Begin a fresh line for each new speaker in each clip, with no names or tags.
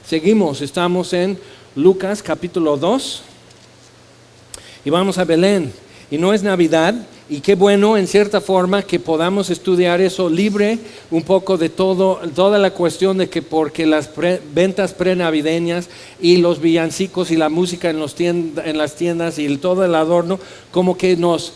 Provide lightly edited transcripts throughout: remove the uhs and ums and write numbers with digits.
Seguimos, estamos en Lucas capítulo 2 y vamos a Belén. Y no es Navidad, y qué bueno en cierta forma que podamos estudiar eso libre un poco de toda la cuestión de que porque las ventas prenavideñas y los villancicos y la música en las tiendas y todo el adorno como que nos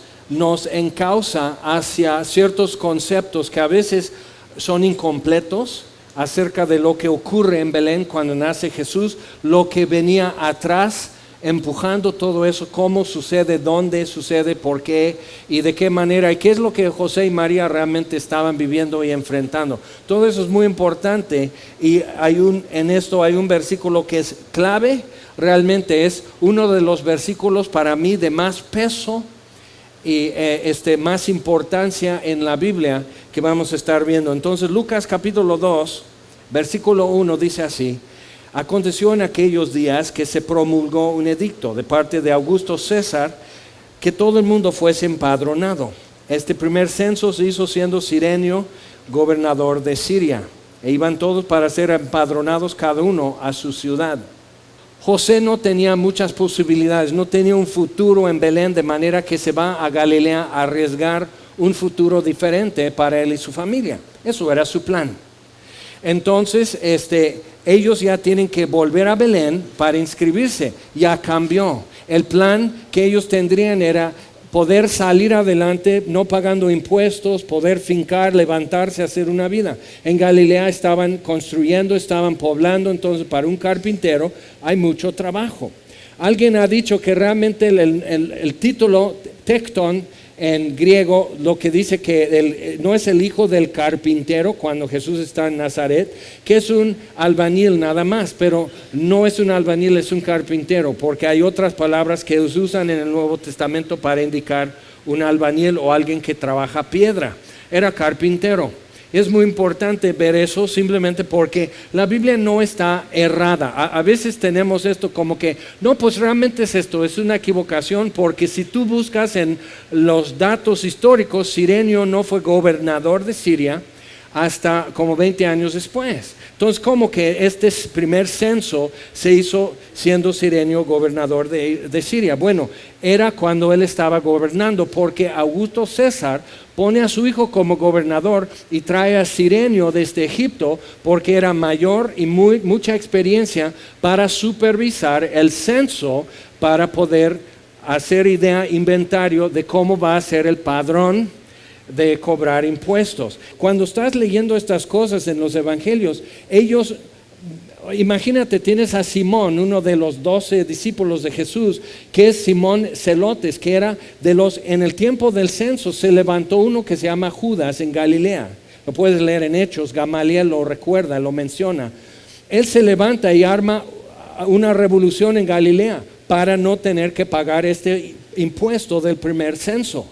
encausa hacia ciertos conceptos que a veces son incompletos acerca de lo que ocurre en Belén cuando nace Jesús, lo que venía atrás empujando todo eso, cómo sucede, dónde sucede, por qué y de qué manera, y qué es lo que José y María realmente estaban viviendo y enfrentando. Todo eso es muy importante, y en esto hay un versículo que es clave, realmente es uno de los versículos para mí de más peso y más importancia en la Biblia que vamos a estar viendo. Entonces Lucas capítulo 2 versículo 1 dice así: aconteció en aquellos días que se promulgó un edicto de parte de Augusto César que todo el mundo fuese empadronado. Este primer censo se hizo siendo Cirenio gobernador de Siria, e iban todos para ser empadronados cada uno a su ciudad. José no tenía muchas posibilidades, no tenía un futuro en Belén, de manera que se va a Galilea a arriesgar un futuro diferente para él y su familia. Eso era su plan. Entonces, ellos ya tienen que volver a Belén para inscribirse. Ya cambió. El plan que ellos tendrían era poder salir adelante no pagando impuestos, poder fincar, levantarse, hacer una vida. En Galilea estaban construyendo, estaban poblando, entonces para un carpintero hay mucho trabajo. Alguien ha dicho que realmente el título tecton en griego lo que dice que no es el hijo del carpintero cuando Jesús está en Nazaret, que es un albañil nada más, pero no es un albañil, es un carpintero, porque hay otras palabras que se usan en el Nuevo Testamento para indicar un albañil o alguien que trabaja piedra. Era carpintero. Es muy importante ver eso simplemente porque la Biblia no está errada. A veces tenemos esto como que, no, pues realmente es esto, es una equivocación, porque si tú buscas en los datos históricos, Cirenio no fue gobernador de Siria hasta como 20 años después. Entonces, como que este primer censo se hizo siendo Cirenio gobernador de Siria. Bueno, era cuando él estaba gobernando, porque Augusto César pone a su hijo como gobernador y trae a Cirenio desde Egipto, porque era mayor y mucha experiencia para supervisar el censo, para poder hacer inventario de cómo va a ser el padrón de cobrar impuestos. Cuando estás leyendo estas cosas en los evangelios, imagínate, tienes a Simón, uno de los 12 discípulos de Jesús, que es Simón Zelotes, que era en el tiempo del censo se levantó uno que se llama Judas en Galilea. Lo puedes leer en Hechos, Gamaliel lo recuerda, lo menciona. Él se levanta y arma una revolución en Galilea para no tener que pagar este impuesto del primer censo.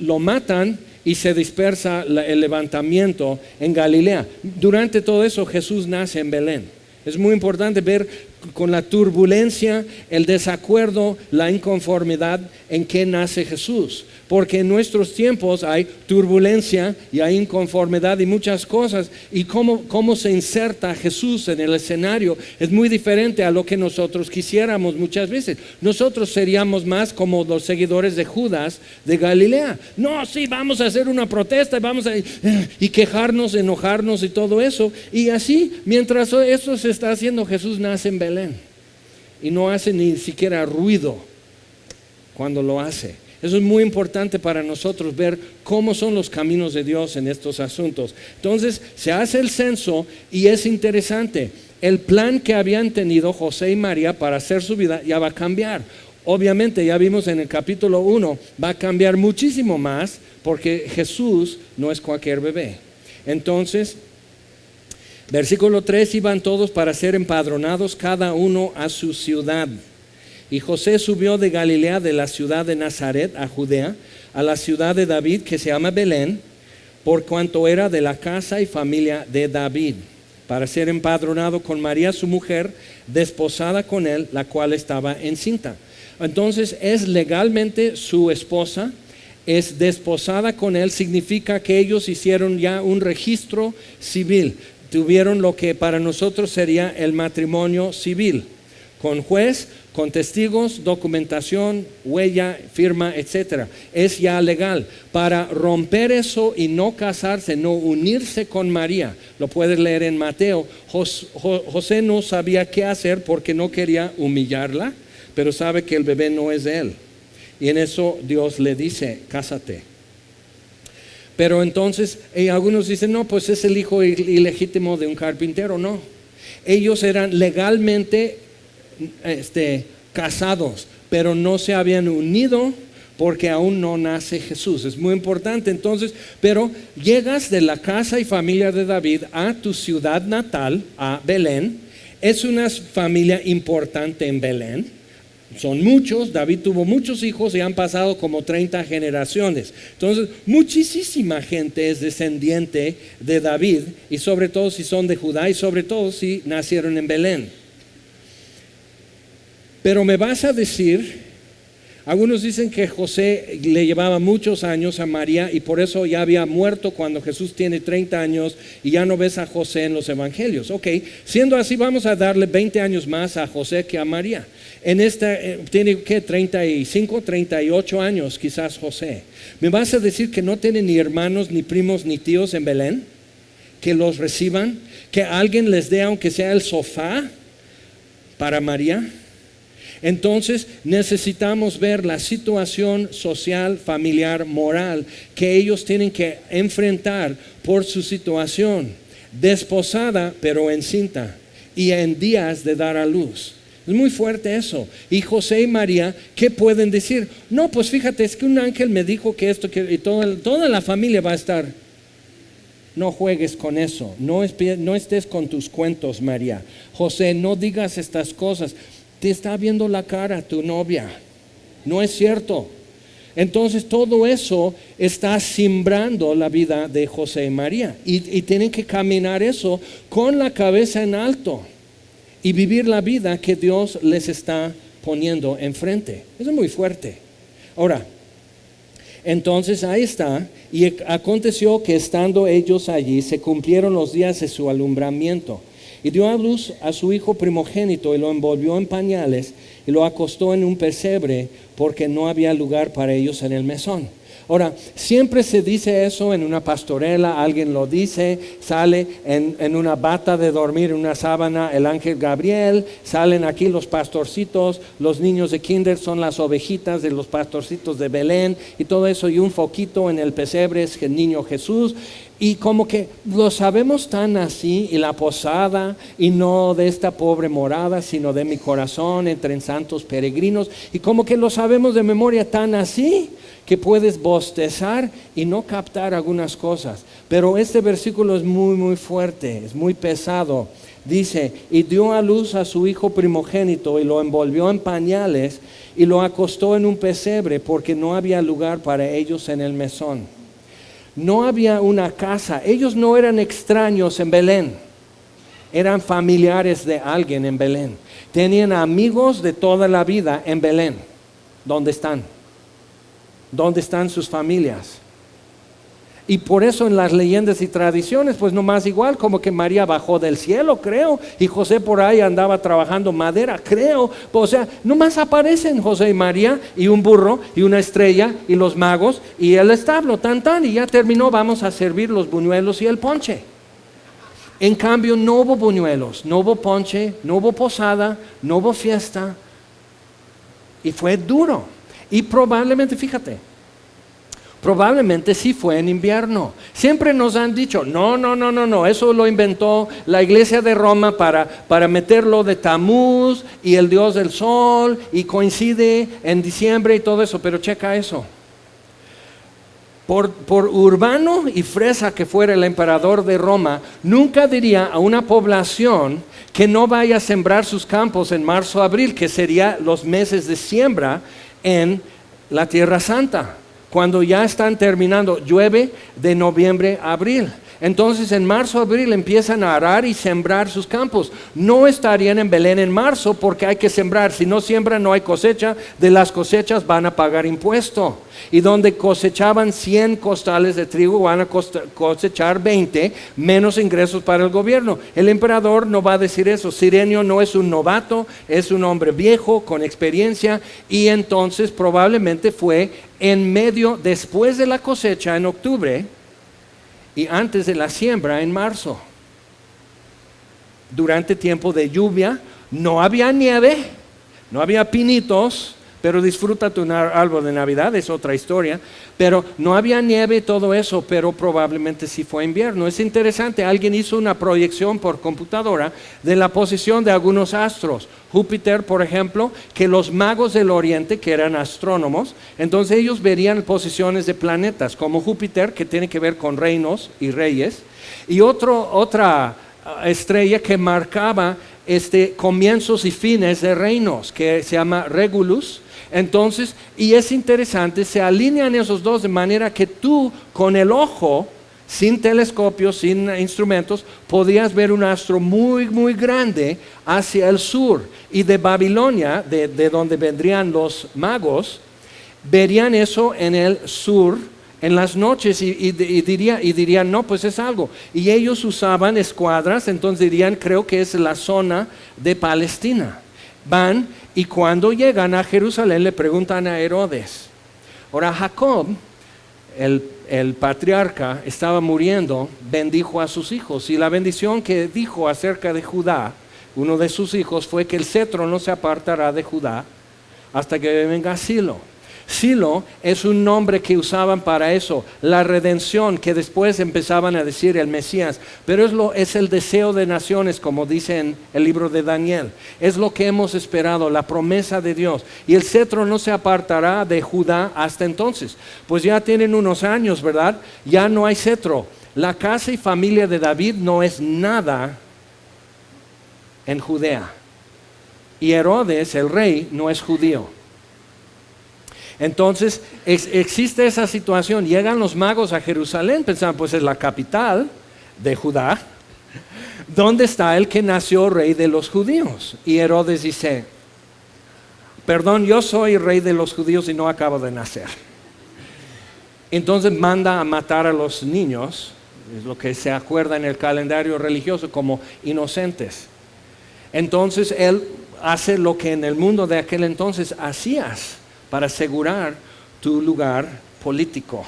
Lo matan y se dispersa el levantamiento en Galilea. Durante todo eso Jesús nace en Belén. Es muy importante ver con la turbulencia, el desacuerdo, la inconformidad en que nace Jesús. Porque en nuestros tiempos hay turbulencia y hay inconformidad y muchas cosas. Y cómo se inserta Jesús en el escenario es muy diferente a lo que nosotros quisiéramos muchas veces. Nosotros seríamos más como los seguidores de Judas de Galilea. No, sí, vamos a hacer una protesta, y quejarnos, enojarnos y todo eso. Y así, mientras eso se está haciendo, Jesús nace en Belén. Y no hace ni siquiera ruido cuando lo hace. Eso es muy importante para nosotros ver cómo son los caminos de Dios en estos asuntos. Entonces se hace el censo y es interesante. El plan que habían tenido José y María para hacer su vida ya va a cambiar. Obviamente ya vimos en el capítulo 1, va a cambiar muchísimo más porque Jesús no es cualquier bebé. Entonces, versículo 3, iban todos para ser empadronados cada uno a su ciudad. Y José subió de Galilea, de la ciudad de Nazaret a Judea, a la ciudad de David, que se llama Belén, por cuanto era de la casa y familia de David, para ser empadronado con María su mujer, desposada con él, la cual estaba encinta. Entonces es legalmente su esposa, es desposada con él, significa que ellos hicieron ya un registro civil. tuvieron lo que para nosotros sería el matrimonio civil, con juez, con testigos, documentación, huella, firma, etc. Es ya legal. Para romper eso y no casarse, no unirse con María, lo puedes leer en Mateo, José no sabía qué hacer porque no quería humillarla, pero sabe que el bebé no es de él. Y en eso Dios le dice, cásate. Pero entonces algunos dicen, no, pues es el hijo ilegítimo de un carpintero. No, ellos eran legalmente casados, pero no se habían unido porque aún no nace Jesús. Es muy importante. Entonces, pero llegas de la casa y familia de David a tu ciudad natal, a Belén. Es una familia importante en Belén. Son muchos, David tuvo muchos hijos y han pasado como 30 generaciones. Entonces, muchísima gente es descendiente de David, y sobre todo si son de Judá y sobre todo si nacieron en Belén. Pero me vas a decir, algunos dicen que José le llevaba muchos años a María y por eso ya había muerto cuando Jesús tiene 30 años y ya no ves a José en los evangelios. Ok, siendo así, vamos a darle 20 años más a José que a María. En tiene que 35, 38 años quizás José. ¿Me vas a decir que no tiene ni hermanos, ni primos, ni tíos en Belén? Que los reciban, que alguien les dé aunque sea el sofá para María. Entonces necesitamos ver la situación social, familiar, moral que ellos tienen que enfrentar por su situación, desposada pero encinta y en días de dar a luz. Es muy fuerte eso. Y José y María, ¿qué pueden decir? No, pues fíjate, es que un ángel me dijo que esto, y toda la familia va a estar. No juegues con eso, no estés con tus cuentos, María. José, no digas estas cosas. Te está viendo la cara tu novia, no es cierto. Entonces todo eso está simbrando la vida de José y María y tienen que caminar eso con la cabeza en alto y vivir la vida que Dios les está poniendo enfrente. Eso es muy fuerte. Ahora, entonces ahí está, y aconteció que estando ellos allí se cumplieron los días de su alumbramiento. Y dio a luz a su hijo primogénito y lo envolvió en pañales y lo acostó en un pesebre porque no había lugar para ellos en el mesón. Ahora, siempre se dice eso en una pastorela, alguien lo dice, sale en una bata de dormir, en una sábana, el ángel Gabriel, salen aquí los pastorcitos, los niños de kinder son las ovejitas de los pastorcitos de Belén y todo eso, y un foquito en el pesebre es el niño Jesús. Y como que lo sabemos tan así, y la posada, y no de esta pobre morada, sino de mi corazón entre santos peregrinos, y como que lo sabemos de memoria tan así, que puedes bostezar y no captar algunas cosas. Pero este versículo es muy, muy fuerte, es muy pesado. Dice, y dio a luz a su hijo primogénito, y lo envolvió en pañales, y lo acostó en un pesebre, porque no había lugar para ellos en el mesón. No había una casa, ellos no eran extraños en Belén, eran familiares de alguien en Belén. Tenían amigos de toda la vida en Belén. ¿Dónde están? ¿Dónde están sus familias? Y por eso en las leyendas y tradiciones, pues nomás igual, como que María bajó del cielo, creo, y José por ahí andaba trabajando madera, creo. O sea, nomás aparecen José y María, y un burro, y una estrella, y los magos, y el establo, tan, y ya terminó, vamos a servir los buñuelos y el ponche. En cambio, no hubo buñuelos, no hubo ponche, no hubo posada, no hubo fiesta, y fue duro. Y probablemente, fíjate, probablemente sí fue en invierno. Siempre nos han dicho, no, eso lo inventó la iglesia de Roma para meterlo de Tamuz y el dios del sol, y coincide en diciembre y todo eso, pero checa eso. Por urbano y fresa que fuera el emperador de Roma, nunca diría a una población que no vaya a sembrar sus campos en marzo, abril, que serían los meses de siembra en la Tierra Santa. Cuando ya están terminando, llueve de noviembre a abril. Entonces en marzo, abril empiezan a arar y sembrar sus campos. No estarían en Belén en marzo porque hay que sembrar. Si no siembran no hay cosecha. De las cosechas van a pagar impuesto. Y donde cosechaban 100 costales de trigo van a cosechar 20, menos ingresos para el gobierno. El emperador no va a decir eso. Cirenio no es un novato, es un hombre viejo con experiencia, y entonces probablemente fue en medio, después de la cosecha en octubre y antes de la siembra en marzo. Durante tiempo de lluvia, no había nieve, no había pinitos, pero disfruta tu árbol de Navidad, es otra historia. Pero no había nieve y todo eso, pero probablemente sí fue invierno. Es interesante, alguien hizo una proyección por computadora de la posición de algunos astros. Júpiter, por ejemplo, que los magos del oriente, que eran astrónomos, entonces ellos verían posiciones de planetas, como Júpiter, que tiene que ver con reinos y reyes, y otra estrella que marcaba comienzos y fines de reinos, que se llama Regulus. Entonces, y es interesante, se alinean esos dos de manera que tú con el ojo, sin telescopios, sin instrumentos, podías ver un astro muy, muy grande hacia el sur. Y de Babilonia, de donde vendrían los magos, verían eso en el sur en las noches y dirían, no, pues es algo. Y ellos usaban escuadras, entonces dirían, creo que es la zona de Palestina. Van y cuando llegan a Jerusalén le preguntan a Herodes. Ahora Jacob, el patriarca, estaba muriendo, bendijo a sus hijos. Y la bendición que dijo acerca de Judá, uno de sus hijos, fue que el cetro no se apartará de Judá hasta que venga Silo. Silo es un nombre que usaban para eso, la redención, que después empezaban a decir el Mesías, pero es el deseo de naciones, como dice en el libro de Daniel. Es lo que hemos esperado, la promesa de Dios. Y el cetro no se apartará de Judá hasta entonces. Pues ya tienen unos años, ¿verdad? Ya no hay cetro. La casa y familia de David no es nada en Judea. Y Herodes, el rey, no es judío. Entonces existe esa situación. Llegan los magos a Jerusalén, pensaban, pues es la capital de Judá. ¿Dónde está el que nació rey de los judíos? Y Herodes dice, perdón, yo soy rey de los judíos y no acabo de nacer. Entonces manda a matar a los niños, es lo que se acuerda en el calendario religioso como inocentes. Entonces él hace lo que en el mundo de aquel entonces hacías para asegurar tu lugar político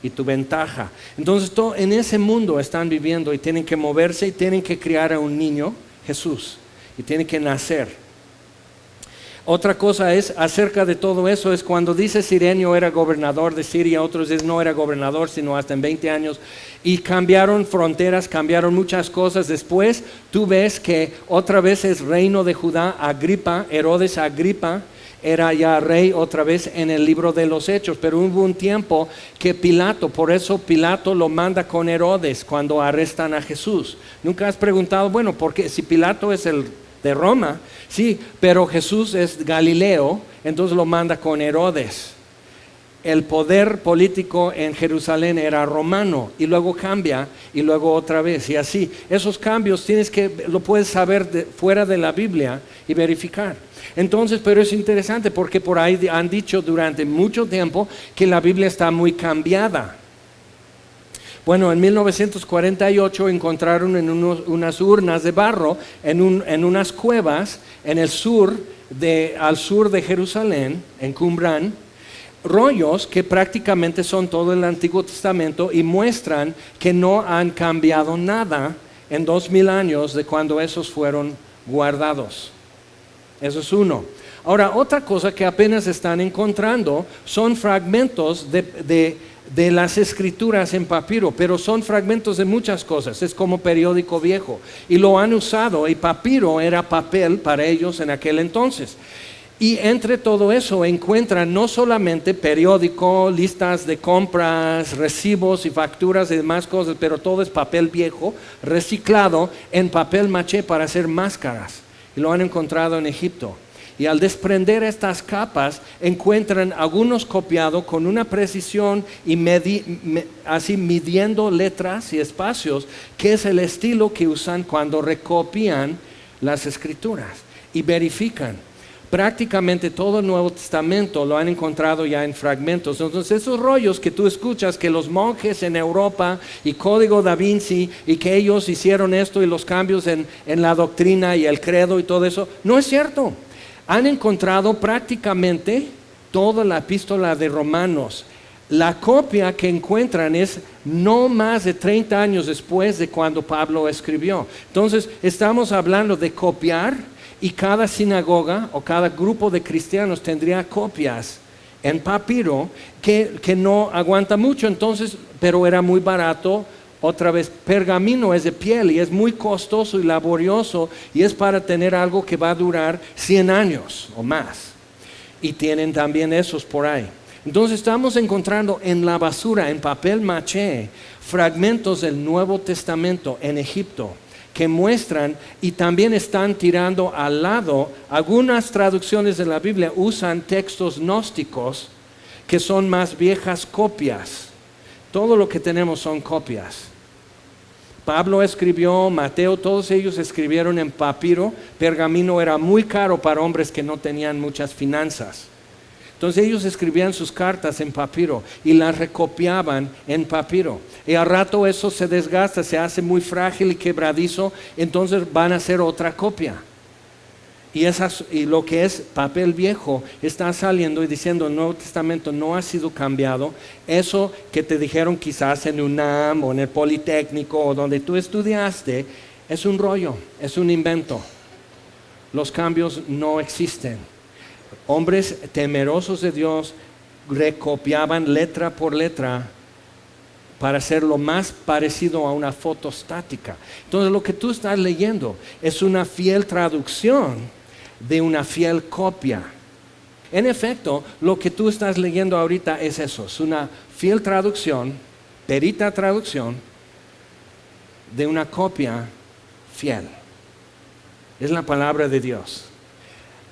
y tu ventaja. Entonces en ese mundo están viviendo y tienen que moverse y tienen que criar a un niño, Jesús, y tiene que nacer. Otra cosa es, acerca de todo eso, es cuando dice Cirenio era gobernador de Siria, otros dicen no era gobernador sino hasta en 20 años, y cambiaron fronteras, cambiaron muchas cosas. Después tú ves que otra vez es reino de Judá, Agripa, Herodes Agripa, era ya rey otra vez en el libro de los Hechos, pero hubo un tiempo que Pilato, por eso Pilato lo manda con Herodes cuando arrestan a Jesús. ¿Nunca has preguntado, bueno, por qué? Si Pilato es el de Roma, sí, pero Jesús es Galileo, entonces lo manda con Herodes. El poder político en Jerusalén era romano y luego cambia y luego otra vez y así. Esos cambios lo puedes saber fuera de la Biblia y verificar. Entonces, pero es interesante porque por ahí han dicho durante mucho tiempo que la Biblia está muy cambiada. Bueno, en 1948 encontraron en unas urnas de barro en unas cuevas en el al sur de Jerusalén, en Qumran, rollos que prácticamente son todo el Antiguo Testamento y muestran que no han cambiado nada en 2000 años de cuando esos fueron guardados. Eso es uno. Ahora, otra cosa que apenas están encontrando son fragmentos de las escrituras en papiro, pero son fragmentos de muchas cosas, es como periódico viejo, y lo han usado, y papiro era papel para ellos en aquel entonces. Y entre todo eso encuentran no solamente periódico, listas de compras, recibos y facturas y demás cosas, pero todo es papel viejo, reciclado en papel maché para hacer máscaras. Y lo han encontrado en Egipto. y al desprender estas capas encuentran algunos copiados con una precisión y así midiendo letras y espacios, que es el estilo que usan cuando recopian las escrituras y verifican. Prácticamente todo el Nuevo Testamento lo han encontrado ya en fragmentos. Entonces esos rollos que tú escuchas, que los monjes en Europa y Código Da Vinci, y que ellos hicieron esto y los cambios en la doctrina y el credo y todo eso, no es cierto. Han encontrado prácticamente toda la epístola de Romanos. La copia que encuentran es no más de 30 años después de cuando Pablo escribió. Entonces estamos hablando de copiar, y cada sinagoga o cada grupo de cristianos tendría copias en papiro que no aguanta mucho, entonces, pero era muy barato. Otra vez, pergamino es de piel y es muy costoso y laborioso, y es para tener algo que va a durar 100 años o más. Y tienen también esos por ahí. Entonces estamos encontrando en la basura, en papel maché, fragmentos del Nuevo Testamento en Egipto, que muestran, y también están tirando al lado. Algunas traducciones de la Biblia usan textos gnósticos que son más viejas copias. Todo lo que tenemos son copias. Pablo escribió, Mateo, todos ellos escribieron en papiro. Pergamino era muy caro para hombres que no tenían muchas finanzas. Entonces ellos escribían sus cartas en papiro y las recopiaban en papiro. Y al rato eso se desgasta, se hace muy frágil y quebradizo, entonces van a hacer otra copia. Y lo que es papel viejo está saliendo y diciendo el Nuevo Testamento no ha sido cambiado. Eso que te dijeron quizás en UNAM o en el Politécnico o donde tú estudiaste, es un rollo, es un invento. Los cambios no existen. Hombres temerosos de Dios recopiaban letra por letra para hacer lo más parecido a una foto estática. Entonces lo que tú estás leyendo es una fiel traducción de una fiel copia. En efecto, lo que tú estás leyendo ahorita es eso, es una fiel traducción, perita traducción de una copia fiel. Es la palabra de Dios.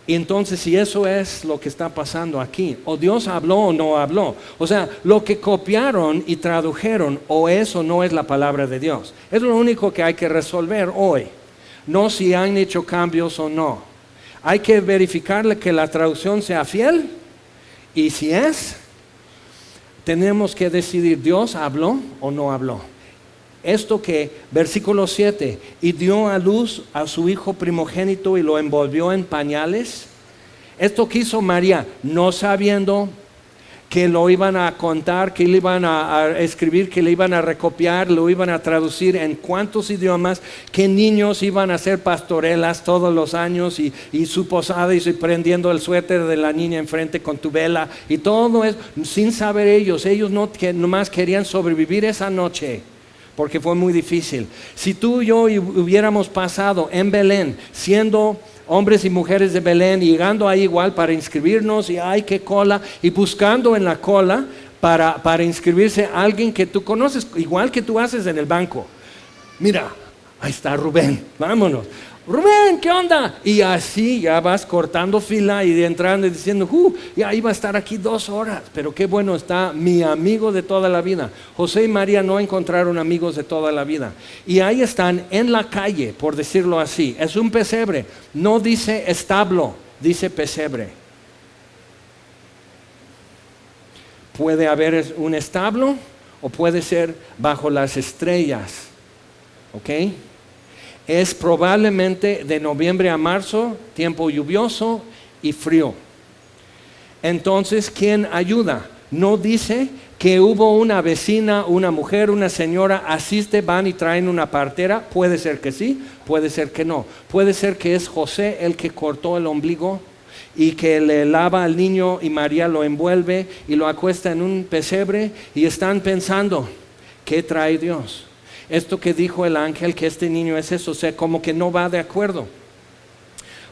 Y entonces, si eso es lo que está pasando aquí, o Dios habló o no habló, o sea, lo que copiaron y tradujeron, o eso no es la palabra de Dios. Es lo único que hay que resolver hoy, no si han hecho cambios o no. Hay que verificarle que la traducción sea fiel, y si es, tenemos que decidir, ¿Dios habló o no habló? Esto que, versículo 7, y dio a luz a su hijo primogénito y lo envolvió en pañales. Esto que hizo María, no sabiendo que lo iban a contar, que le iban a escribir, que le iban a recopiar, lo iban a traducir en cuántos idiomas, que niños iban a hacer pastorelas todos los años y su posada y prendiendo el suéter de la niña enfrente con tu vela y todo eso, sin saber ellos nomás querían sobrevivir esa noche. Porque fue muy difícil. Si tú y yo hubiéramos pasado en Belén, siendo hombres y mujeres de Belén, llegando ahí igual para inscribirnos, y ay, qué cola, y buscando en la cola para inscribirse a alguien que tú conoces, igual que tú haces en el banco. Mira, ahí está Rubén, vámonos. Rubén, ¿qué onda? Y así ya vas cortando fila y entrando y diciendo, ya iba a estar aquí 2 horas, pero qué bueno está mi amigo de toda la vida. José y María no encontraron amigos de toda la vida. Y ahí están en la calle, por decirlo así. Es un pesebre, no dice establo, dice pesebre. Puede haber un establo o puede ser bajo las estrellas, ¿ok? Es probablemente de noviembre a marzo, tiempo lluvioso y frío. Entonces, ¿quién ayuda? No dice que hubo una vecina, una mujer, una señora, asiste, van y traen una partera. Puede ser que sí, puede ser que no. Puede ser que es José el que cortó el ombligo y que le lava al niño y María lo envuelve y lo acuesta en un pesebre y están pensando, ¿qué trae Dios? Esto que dijo el ángel, que este niño es eso, o sea, como que no va de acuerdo.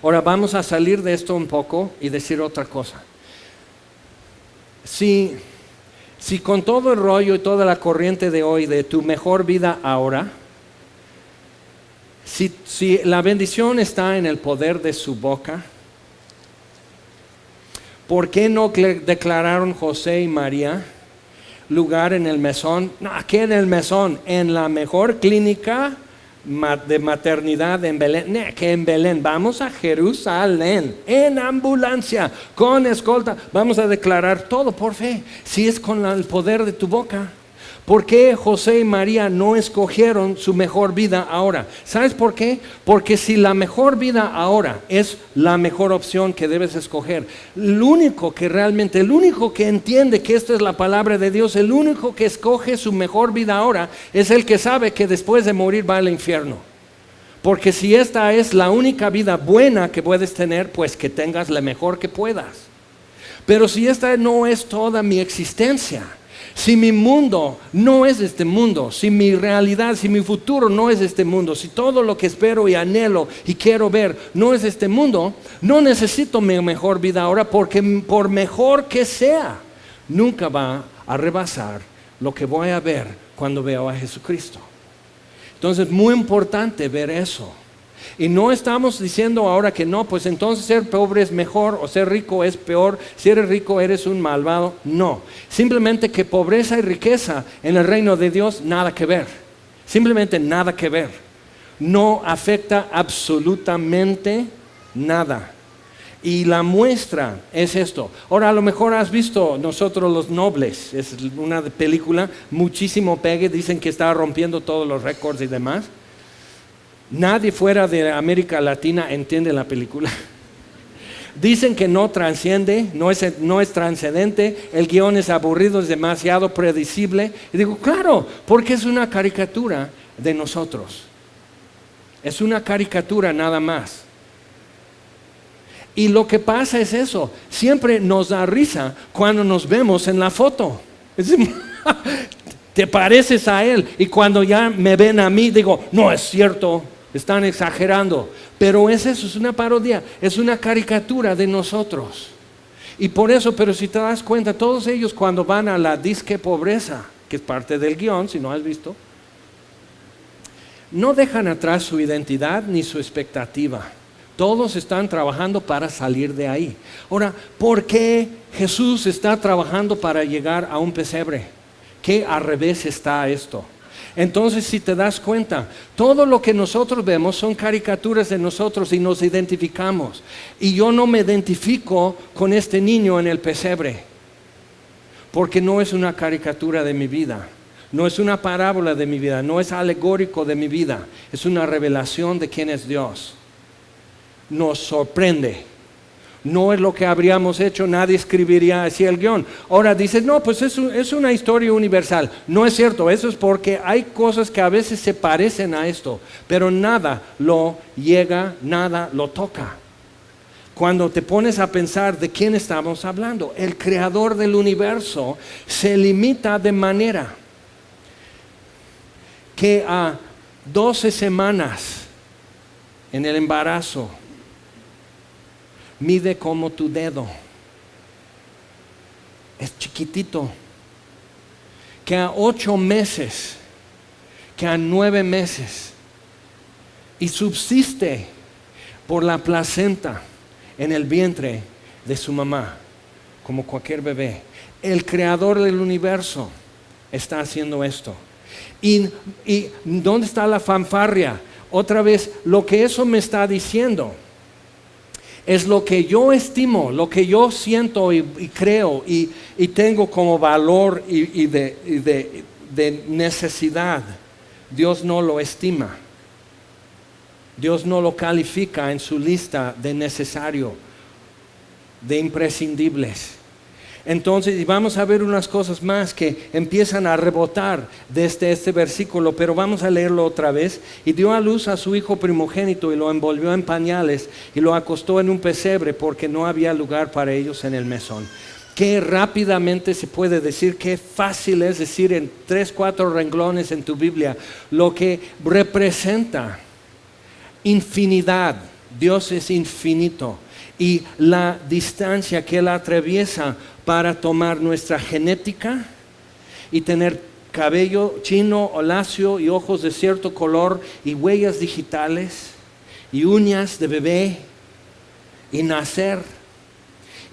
Ahora vamos a salir de esto un poco y decir otra cosa. Si con todo el rollo y toda la corriente de hoy de tu mejor vida ahora, si la bendición está en el poder de su boca, ¿Por qué no declararon José y María lugar en el mesón? No, aquí en el mesón, en la mejor clínica de maternidad en Belén. No, que en Belén, vamos a Jerusalén, en ambulancia, con escolta. Vamos a declarar todo por fe, si es con el poder de tu boca. ¿Por qué José y María no escogieron su mejor vida ahora? ¿Sabes por qué? Porque si la mejor vida ahora es la mejor opción que debes escoger, el único que entiende que esta es la palabra de Dios, el único que escoge su mejor vida ahora, es el que sabe que después de morir va al infierno. Porque si esta es la única vida buena que puedes tener, pues que tengas la mejor que puedas. Pero si esta no es toda mi existencia, si mi mundo no es este mundo, si mi realidad, si mi futuro no es este mundo, si todo lo que espero y anhelo y quiero ver no es este mundo, no necesito mi mejor vida ahora, porque por mejor que sea, nunca va a rebasar lo que voy a ver cuando veo a Jesucristo. Entonces, muy importante ver eso. Y no estamos diciendo ahora que no, pues entonces ser pobre es mejor o ser rico es peor, si eres rico eres un malvado. No, simplemente que pobreza y riqueza en el reino de Dios nada que ver, simplemente nada que ver, no afecta absolutamente nada. Y la muestra es esto. Ahora a lo mejor has visto Nosotros los Nobles, es una película, muchísimo pegue, dicen que está rompiendo todos los récords y demás. Nadie fuera de América Latina entiende la película. Dicen que no trasciende, no es trascendente, el guión es aburrido, es demasiado predecible. Y digo, claro, porque es una caricatura de nosotros. Es una caricatura nada más. Y lo que pasa es eso, siempre nos da risa cuando nos vemos en la foto. Te pareces a él, y cuando ya me ven a mí digo, no es cierto, están exagerando. Pero eso, es una parodia, es una caricatura de nosotros. Y por eso, pero si te das cuenta, todos ellos cuando van a la disque pobreza, que es parte del guión, si no has visto, no dejan atrás su identidad ni su expectativa. Todos están trabajando para salir de ahí. Ahora, ¿por qué Jesús está trabajando para llegar a un pesebre? ¿Qué al revés está esto? Entonces, si te das cuenta, todo lo que nosotros vemos son caricaturas de nosotros y nos identificamos. Y yo no me identifico con este niño en el pesebre, porque no es una caricatura de mi vida, no es una parábola de mi vida, no es alegórico de mi vida, es una revelación de quién es Dios. Nos sorprende. No es lo que habríamos hecho, nadie escribiría así el guión. Ahora dices, no, pues es una historia universal. No es cierto, eso es porque hay cosas que a veces se parecen a esto, pero nada lo llega, nada lo toca. Cuando te pones a pensar de quién estamos hablando, el creador del universo se limita de manera que a 12 semanas en el embarazo, mide como tu dedo, es chiquitito, que a 8 meses, que a 9 meses, y subsiste por la placenta en el vientre de su mamá, como cualquier bebé. El creador del universo está haciendo esto. ¿Y dónde está la fanfarria? Otra vez, lo que eso me está diciendo es lo que yo estimo, lo que yo siento y creo y tengo como valor y de necesidad. Dios no lo estima. Dios no lo califica en su lista de necesario, de imprescindibles. Entonces, y vamos a ver unas cosas más que empiezan a rebotar desde este versículo, pero vamos a leerlo otra vez. Y dio a luz a su hijo primogénito y lo envolvió en pañales y lo acostó en un pesebre porque no había lugar para ellos en el mesón. Qué rápidamente se puede decir, qué fácil es decir en 3-4 renglones en tu Biblia lo que representa infinidad. Dios es infinito y la distancia que Él atraviesa para tomar nuestra genética y tener cabello chino o lacio y ojos de cierto color y huellas digitales y uñas de bebé y nacer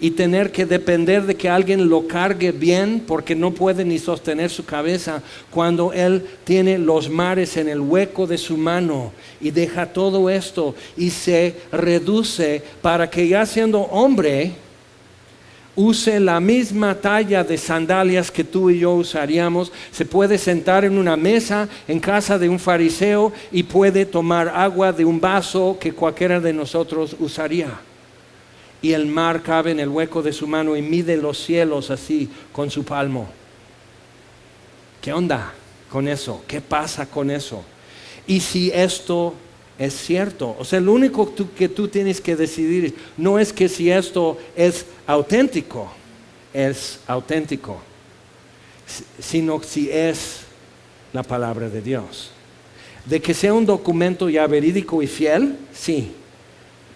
y tener que depender de que alguien lo cargue bien porque no puede ni sostener su cabeza, cuando Él tiene los mares en el hueco de su mano y deja todo esto y se reduce para que ya siendo hombre use la misma talla de sandalias que tú y yo usaríamos. Se puede sentar en una mesa en casa de un fariseo y puede tomar agua de un vaso que cualquiera de nosotros usaría. Y el mar cabe en el hueco de su mano y mide los cielos así con su palmo. ¿Qué onda con eso? ¿Qué pasa con eso? Y si esto es cierto, o sea, lo único que tú tienes que decidir no es que si esto es auténtico, sino si es la palabra de Dios. De que sea un documento ya verídico y fiel, sí,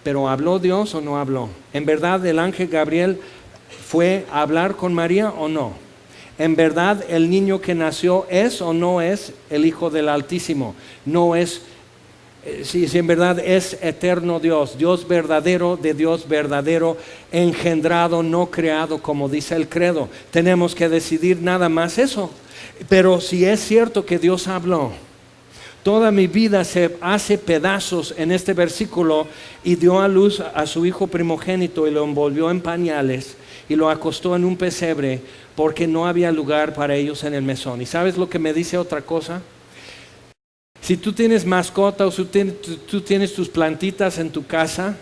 pero ¿habló Dios o no habló? ¿En verdad el ángel Gabriel fue a hablar con María o no? ¿En verdad el niño que nació es o no es el Hijo del Altísimo? No es. Si en verdad es eterno Dios, Dios verdadero de Dios verdadero, engendrado, no creado, como dice el credo. Tenemos que decidir nada más eso. Pero si es cierto que Dios habló, toda mi vida se hace pedazos en este versículo, y dio a luz a su hijo primogénito y lo envolvió en pañales y lo acostó en un pesebre porque no había lugar para ellos en el mesón. ¿Y sabes lo que me dice otra cosa? Si tú tienes mascota o si tú tienes tus plantitas en tu casa,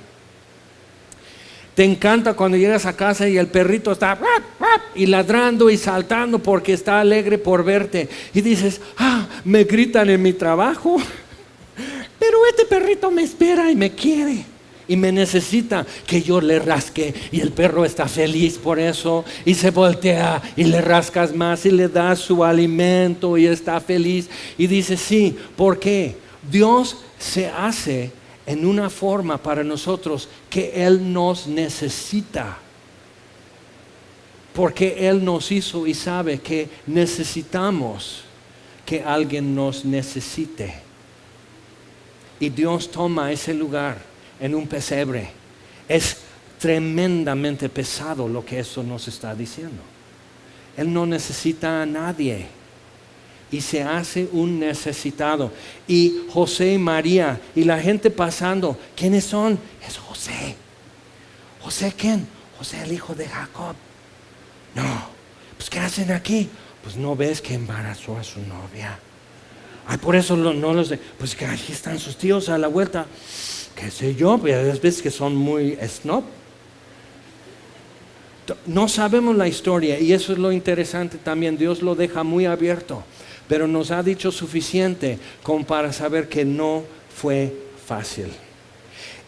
te encanta cuando llegas a casa y el perrito está y ladrando y saltando porque está alegre por verte. Y dices, me gritan en mi trabajo, pero este perrito me espera y me quiere y me necesita que yo le rasque, y el perro está feliz por eso y se voltea y le rascas más y le das su alimento y está feliz y dice sí. ¿Por qué? Dios se hace en una forma para nosotros que Él nos necesita, porque Él nos hizo y sabe que necesitamos que alguien nos necesite, y Dios toma ese lugar en un pesebre. Es tremendamente pesado lo que eso nos está diciendo. Él no necesita a nadie y se hace un necesitado. Y José y María y la gente pasando, ¿quiénes son? Es José. ¿José quién? José, el hijo de Jacob. No, pues ¿qué hacen aquí? Pues no ves que embarazó a su novia. Por eso no los de, pues que aquí están sus tíos a la vuelta. Qué sé yo, pero a veces que son muy snob. No sabemos la historia, y eso es lo interesante también. Dios lo deja muy abierto, pero nos ha dicho suficiente como para saber que no fue fácil.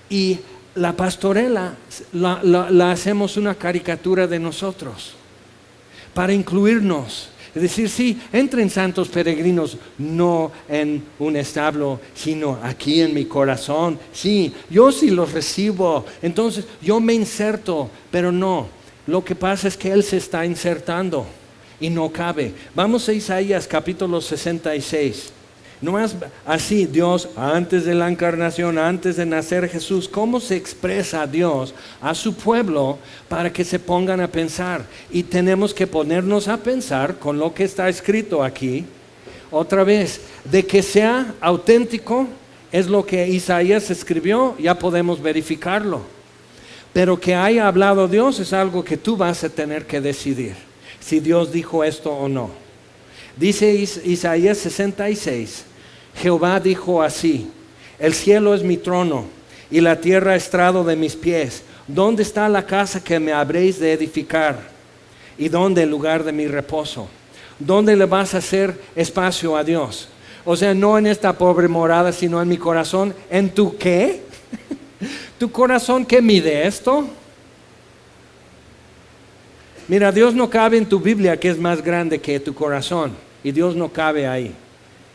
Y la pastorela la hacemos una caricatura de nosotros para incluirnos. Es decir, sí, entren santos peregrinos, no en un establo, sino aquí en mi corazón. Sí, yo sí los recibo, entonces yo me inserto, pero no. Lo que pasa es que Él se está insertando y no cabe. Vamos a Isaías capítulo 66. No es así Dios antes de la encarnación, antes de nacer Jesús. ¿Cómo se expresa Dios a su pueblo para que se pongan a pensar? Y tenemos que ponernos a pensar con lo que está escrito aquí. Otra vez, de que sea auténtico es lo que Isaías escribió, ya podemos verificarlo. Pero que haya hablado Dios es algo que tú vas a tener que decidir, si Dios dijo esto o no. Dice Isaías 66, Jehová dijo así: el cielo es mi trono y la tierra estrado de mis pies. ¿Dónde está la casa que me habréis de edificar? ¿Y dónde el lugar de mi reposo? ¿Dónde le vas a hacer espacio a Dios? O sea, no en esta pobre morada, sino en mi corazón. ¿En tu qué? ¿Tu corazón qué mide esto? Mira, Dios no cabe en tu Biblia, que es más grande que tu corazón. Y Dios no cabe ahí.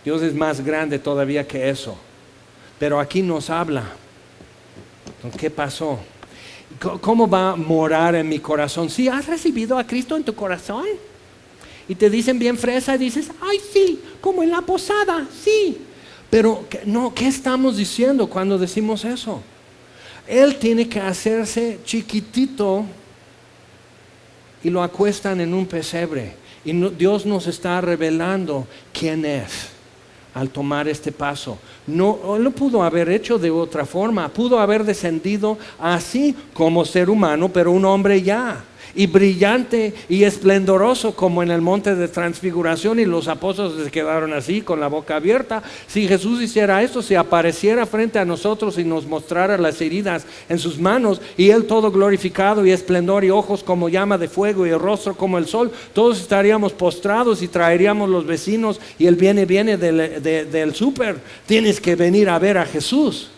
Dios es más grande todavía que eso. Pero aquí nos habla. ¿Qué pasó? ¿Cómo va a morar en mi corazón? ¿Sí has recibido a Cristo en tu corazón? Y te dicen bien fresa y dices, ay sí, como en la posada, sí. Pero no, ¿qué estamos diciendo cuando decimos eso? Él tiene que hacerse chiquitito y lo acuestan en un pesebre. Y Dios nos está revelando quién es al tomar este paso. No lo pudo haber hecho de otra forma. Pudo haber descendido así como ser humano, pero un hombre ya. Y brillante y esplendoroso como en el monte de transfiguración, y los apóstoles se quedaron así con la boca abierta. Si Jesús hiciera esto, si apareciera frente a nosotros y nos mostrara las heridas en sus manos, y Él todo glorificado y esplendor y ojos como llama de fuego y el rostro como el sol, todos estaríamos postrados y traeríamos los vecinos y el viene del súper. Tienes que venir a ver a Jesús.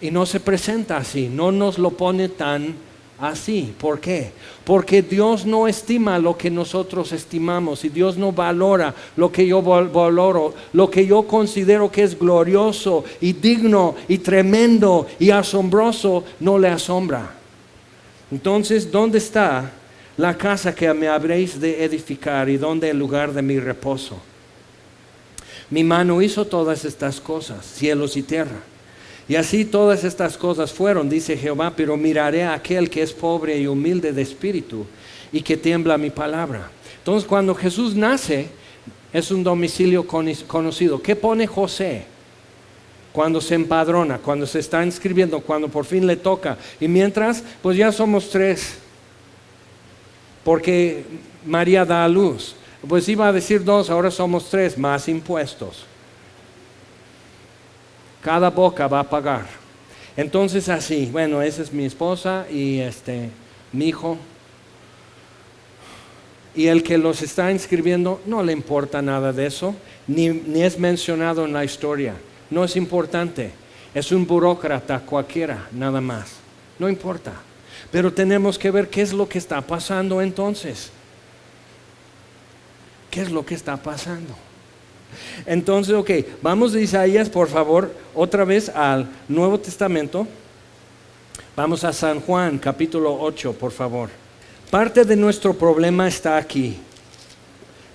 Y no se presenta así, no nos lo pone tan así. ¿Por qué? Porque Dios no estima lo que nosotros estimamos, y Dios no valora lo que yo valoro. Lo que yo considero que es glorioso y digno y tremendo y asombroso no le asombra. Entonces, ¿dónde está la casa que me habréis de edificar, y dónde el lugar de mi reposo? Mi mano hizo todas estas cosas, cielos y tierra. Y así todas estas cosas fueron, dice Jehová, pero miraré a aquel que es pobre y humilde de espíritu, y que tiembla mi palabra. Entonces, cuando Jesús nace, es un domicilio conocido. ¿Qué pone José cuando se empadrona, cuando se está inscribiendo, cuando por fin le toca? Y mientras, pues ya somos 3, porque María da a luz. Pues iba a decir 2, ahora somos 3, más impuestos. Cada boca va a pagar. Entonces así, bueno, esa es mi esposa y mi hijo. Y el que los está inscribiendo no le importa nada de eso, ni es mencionado en la historia. No es importante. Es un burócrata cualquiera, nada más. No importa. Pero tenemos que ver qué es lo que está pasando entonces. ¿Qué es lo que está pasando? Entonces, vamos de Isaías, por favor, otra vez al Nuevo Testamento. Vamos a San Juan, capítulo 8, por favor. Parte de nuestro problema está aquí.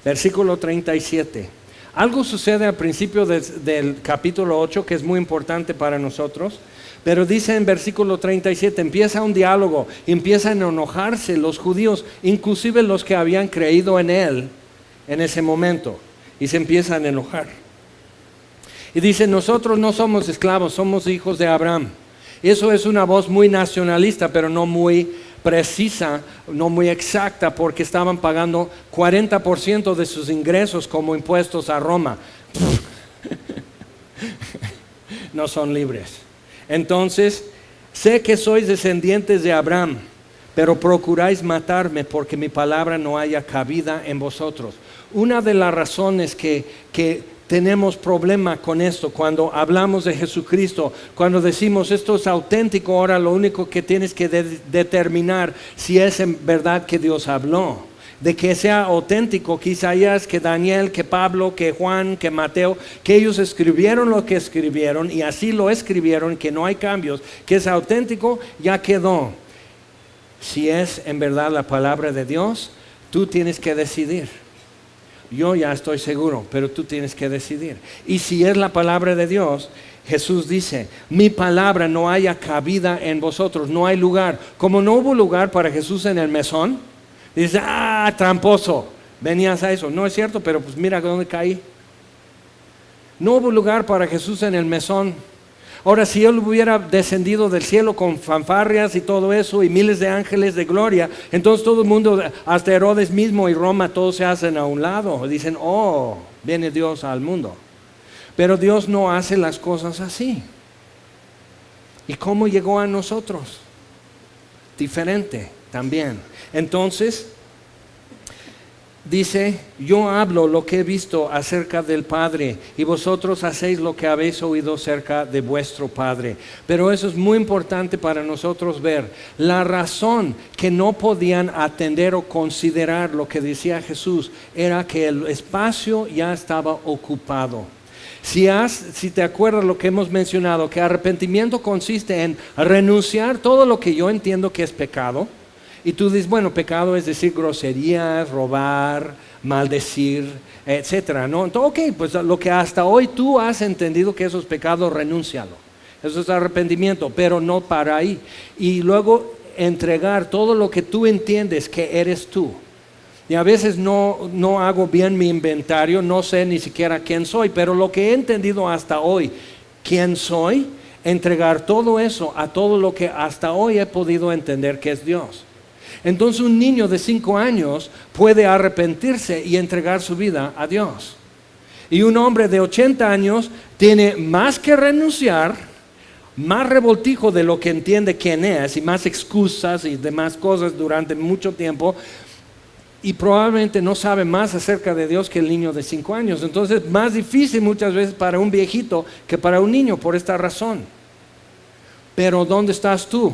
Versículo 37. Algo sucede al principio del capítulo 8 que es muy importante para nosotros. Pero dice en versículo 37, empieza un diálogo, empiezan a enojarse los judíos, inclusive los que habían creído en Él en ese momento. Y se empiezan a enojar. Y dice, nosotros no somos esclavos, somos hijos de Abraham. Eso es una voz muy nacionalista, pero no muy precisa, no muy exacta, porque estaban pagando 40% de sus ingresos como impuestos a Roma. No son libres. Entonces, sé que sois descendientes de Abraham, pero procuráis matarme porque mi palabra no haya cabida en vosotros. Una de las razones que tenemos problema con esto, cuando hablamos de Jesucristo, cuando decimos esto es auténtico, ahora lo único que tienes que determinar si es en verdad que Dios habló, de que sea auténtico, que Isaías, que Daniel, que Pablo, que Juan, que Mateo, que ellos escribieron lo que escribieron y así lo escribieron, que no hay cambios, que es auténtico, ya quedó. Si es en verdad la palabra de Dios, tú tienes que decidir. Yo ya estoy seguro, pero tú tienes que decidir. Y si es la palabra de Dios, Jesús dice, mi palabra no haya cabida en vosotros, no hay lugar. Como no hubo lugar para Jesús en el mesón, dice, tramposo, venías a eso. No es cierto, pero pues mira dónde caí. No hubo lugar para Jesús en el mesón. Ahora, si Él hubiera descendido del cielo con fanfarrias y todo eso y miles de ángeles de gloria, entonces todo el mundo, hasta Herodes mismo y Roma, todos se hacen a un lado. Dicen, viene Dios al mundo. Pero Dios no hace las cosas así. ¿Y cómo llegó a nosotros? Diferente también. Entonces, dice, yo hablo lo que he visto acerca del Padre y vosotros hacéis lo que habéis oído acerca de vuestro Padre. Pero eso es muy importante para nosotros ver. La razón que no podían atender o considerar lo que decía Jesús era que el espacio ya estaba ocupado. Si te acuerdas lo que hemos mencionado, que arrepentimiento consiste en renunciar todo lo que yo entiendo que es pecado. Y tú dices, bueno, pecado es decir groserías, robar, maldecir, etcétera, ¿no? Entonces, pues lo que hasta hoy tú has entendido que eso es pecado, renúncialo. Eso es arrepentimiento, pero no para ahí. Y luego entregar todo lo que tú entiendes que eres tú. Y a veces no hago bien mi inventario, no sé ni siquiera quién soy, pero lo que he entendido hasta hoy, quién soy, entregar todo eso a todo lo que hasta hoy he podido entender que es Dios. Entonces un niño de 5 años puede arrepentirse y entregar su vida a Dios. Y un hombre de 80 años tiene más que renunciar, más revoltijo de lo que entiende quién es y más excusas y demás cosas durante mucho tiempo, y probablemente no sabe más acerca de Dios que el niño de 5 años. Entonces es más difícil muchas veces para un viejito que para un niño por esta razón. Pero ¿dónde estás tú?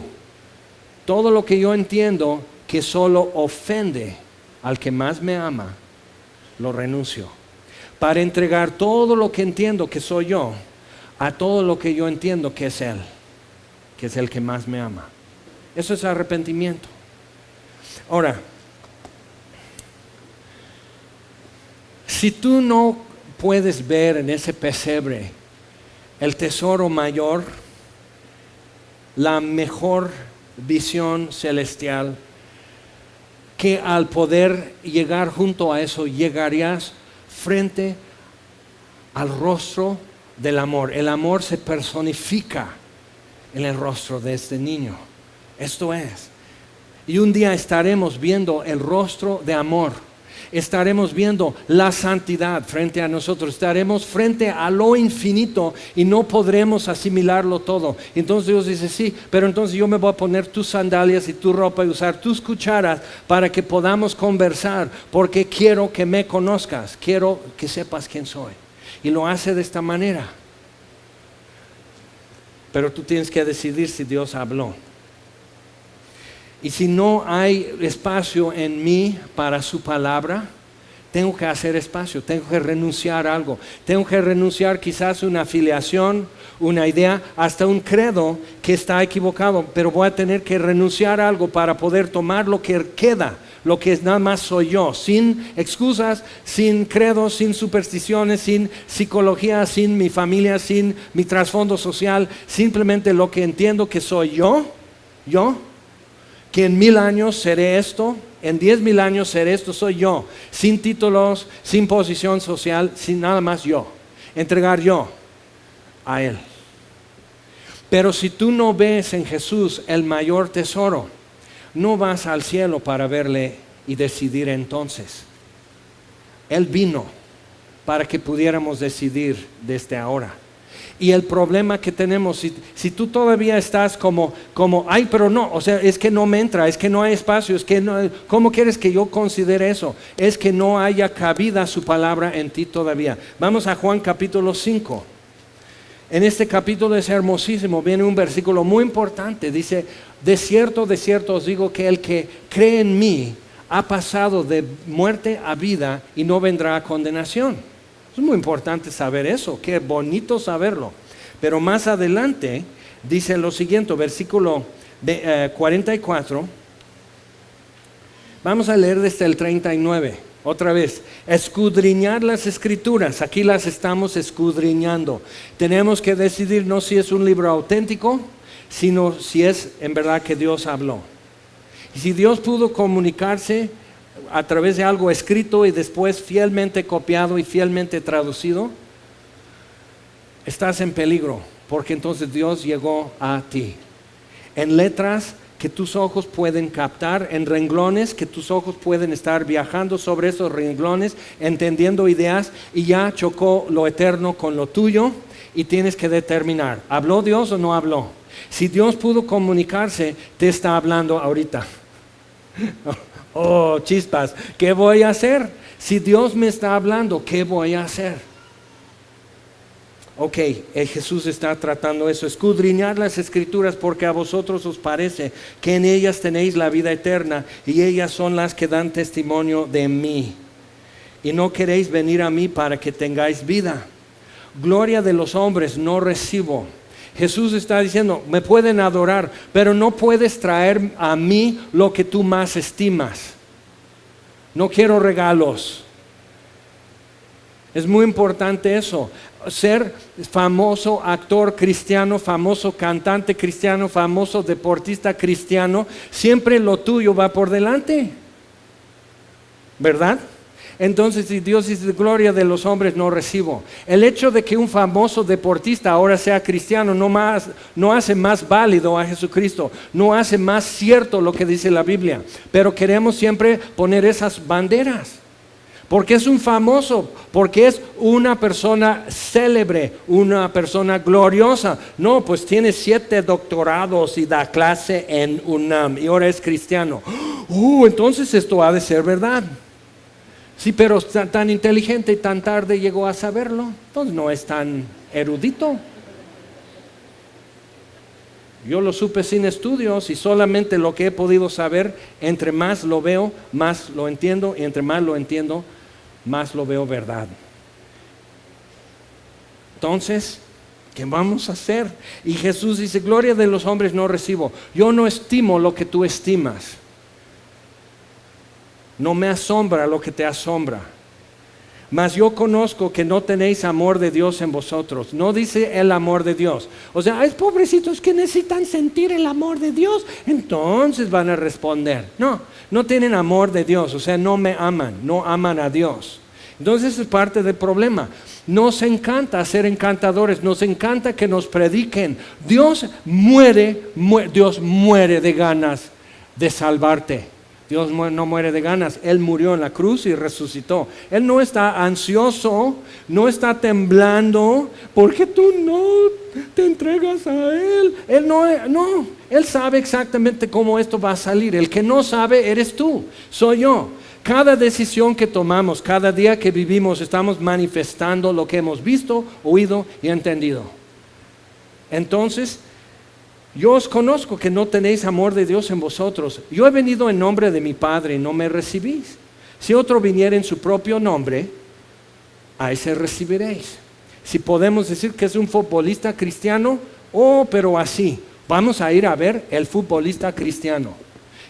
Todo lo que yo entiendo que solo ofende al que más me ama, lo renuncio para entregar todo lo que entiendo que soy yo a todo lo que yo entiendo que es Él, que es el que más me ama. Eso es arrepentimiento. Ahora, si tú no puedes ver en ese pesebre el tesoro mayor, la mejor visión celestial, que al poder llegar junto a eso, llegarías frente al rostro del amor. El amor se personifica en el rostro de este niño. Esto es. Y un día estaremos viendo el rostro de amor. Estaremos viendo la santidad frente a nosotros, estaremos frente a lo infinito y no podremos asimilarlo todo. Entonces Dios dice, sí, pero entonces yo me voy a poner tus sandalias y tu ropa y usar tus cucharas para que podamos conversar, porque quiero que me conozcas, quiero que sepas quién soy. Y lo hace de esta manera. Pero tú tienes que decidir si Dios habló. Y si no hay espacio en mí para su palabra, tengo que hacer espacio, tengo que renunciar a algo. Tengo que renunciar quizás a una afiliación, una idea, hasta un credo que está equivocado. Pero voy a tener que renunciar a algo para poder tomar lo que queda, lo que nada más soy yo. Sin excusas, sin credos, sin supersticiones, sin psicología, sin mi familia, sin mi trasfondo social. Simplemente lo que entiendo que soy yo, que en 1000 años seré esto, en 10,000 años seré esto, soy yo, sin títulos, sin posición social, sin nada más yo, entregar yo a Él. Pero si tú no ves en Jesús el mayor tesoro, no vas al cielo para verle y decidir entonces. Él vino para que pudiéramos decidir desde ahora. Y el problema que tenemos, si tú todavía estás como, ay, pero no, o sea, es que no me entra, es que no hay espacio, es que no, ¿cómo quieres que yo considere eso? Es que no haya cabida su palabra en ti todavía. Vamos a Juan capítulo 5. En este capítulo es hermosísimo, viene un versículo muy importante, dice, de cierto os digo que el que cree en mí ha pasado de muerte a vida y no vendrá a condenación. Es muy importante saber eso, qué bonito saberlo. Pero más adelante dice lo siguiente, versículo 44. Vamos a leer desde el 39. Otra vez, escudriñar las escrituras. Aquí las estamos escudriñando. Tenemos que decidir no si es un libro auténtico, sino si es en verdad que Dios habló. Y si Dios pudo comunicarse a través de algo escrito y después fielmente copiado y fielmente traducido, estás en peligro, porque entonces Dios llegó a ti en letras que tus ojos pueden captar, en renglones que tus ojos pueden estar viajando sobre esos renglones, entendiendo ideas, y ya chocó lo eterno con lo tuyo y tienes que determinar, ¿habló Dios o no habló? Si Dios pudo comunicarse, te está hablando ahorita. Oh, chispas, ¿qué voy a hacer? Si Dios me está hablando, ¿qué voy a hacer? Ok, Jesús está tratando eso, escudriñar las escrituras porque a vosotros os parece que en ellas tenéis la vida eterna y ellas son las que dan testimonio de mí. Y no queréis venir a mí para que tengáis vida. Gloria de los hombres no recibo. Jesús está diciendo, me pueden adorar, pero no puedes traer a mí lo que tú más estimas. No quiero regalos. Es muy importante eso. Ser famoso actor cristiano, famoso cantante cristiano, famoso deportista cristiano, siempre lo tuyo va por delante, ¿verdad? Entonces, si Dios dice, gloria de los hombres no recibo. El hecho de que un famoso deportista ahora sea cristiano no hace más válido a Jesucristo, no hace más cierto lo que dice la Biblia. Pero queremos siempre poner esas banderas. Porque es un famoso, porque es una persona célebre, una persona gloriosa. No, pues tiene 7 doctorados y da clase en UNAM y ahora es cristiano. Entonces esto ha de ser verdad. Sí, pero tan inteligente y tan tarde llegó a saberlo, entonces no es tan erudito. Yo lo supe sin estudios y solamente lo que he podido saber, entre más lo veo, más lo entiendo, y entre más lo entiendo, más lo veo verdad. Entonces, ¿qué vamos a hacer? Y Jesús dice, gloria de los hombres no recibo. Yo no estimo lo que tú estimas. No me asombra lo que te asombra. Mas yo conozco que no tenéis amor de Dios en vosotros. No dice el amor de Dios. O sea, hay pobrecitos que necesitan sentir el amor de Dios, entonces van a responder. No tienen amor de Dios, o sea, no me aman, no aman a Dios. Entonces es parte del problema. Nos encanta ser encantadores, nos encanta que nos prediquen. Dios muere de ganas de salvarte. Dios no muere de ganas, Él murió en la cruz y resucitó. Él no está ansioso, no está temblando, porque tú no te entregas a Él. Él sabe exactamente cómo esto va a salir. El que no sabe eres tú, soy yo. Cada decisión que tomamos, cada día que vivimos, estamos manifestando lo que hemos visto, oído y entendido. Entonces, yo os conozco que no tenéis amor de Dios en vosotros. Yo he venido en nombre de mi Padre y no me recibís. Si otro viniera en su propio nombre, a ese recibiréis. Si podemos decir que es un futbolista cristiano, pero así, vamos a ir a ver el futbolista cristiano.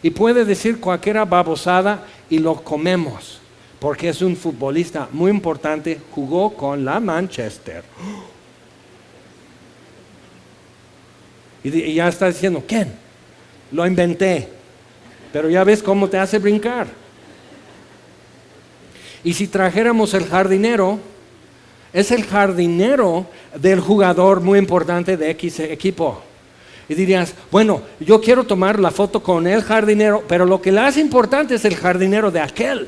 Y puede decir cualquiera babosada y lo comemos, porque es un futbolista muy importante, jugó con la Manchester. Y ya está diciendo, ¿quién? Lo inventé. Pero ya ves cómo te hace brincar. Y si trajéramos el jardinero, es el jardinero del jugador muy importante de X equipo. Y dirías, bueno, yo quiero tomar la foto con el jardinero, pero lo que le hace importante es el jardinero de aquel.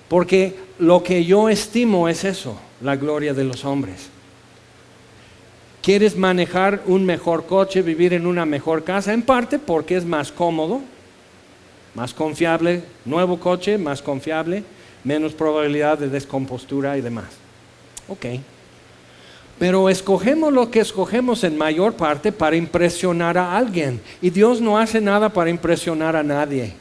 Porque lo que yo estimo es eso, la gloria de los hombres. ¿Quieres manejar un mejor coche, vivir en una mejor casa? En parte porque es más cómodo, más confiable, nuevo coche, más confiable, menos probabilidad de descompostura y demás. Ok. Pero escogemos lo que escogemos en mayor parte para impresionar a alguien. Y Dios no hace nada para impresionar a nadie.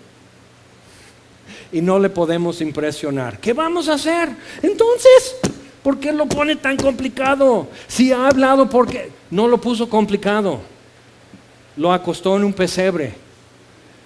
Y no le podemos impresionar. ¿Qué vamos a hacer? Entonces, ¿por qué lo pone tan complicado? Si ha hablado, ¿por qué? No lo puso complicado. Lo acostó en un pesebre.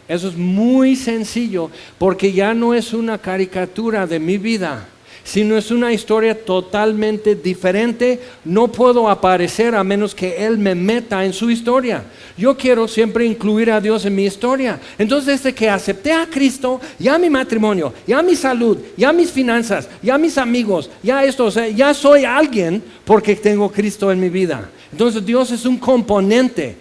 Eso es muy sencillo, porque ya no es una caricatura de mi vida, sino es una historia totalmente diferente. No puedo aparecer a menos que Él me meta en su historia. Yo quiero siempre incluir a Dios en mi historia. Entonces, desde que acepté a Cristo, ya mi matrimonio, ya mi salud, ya mis finanzas, ya mis amigos, ya esto, o sea, ya soy alguien porque tengo Cristo en mi vida. Entonces, Dios es un componente,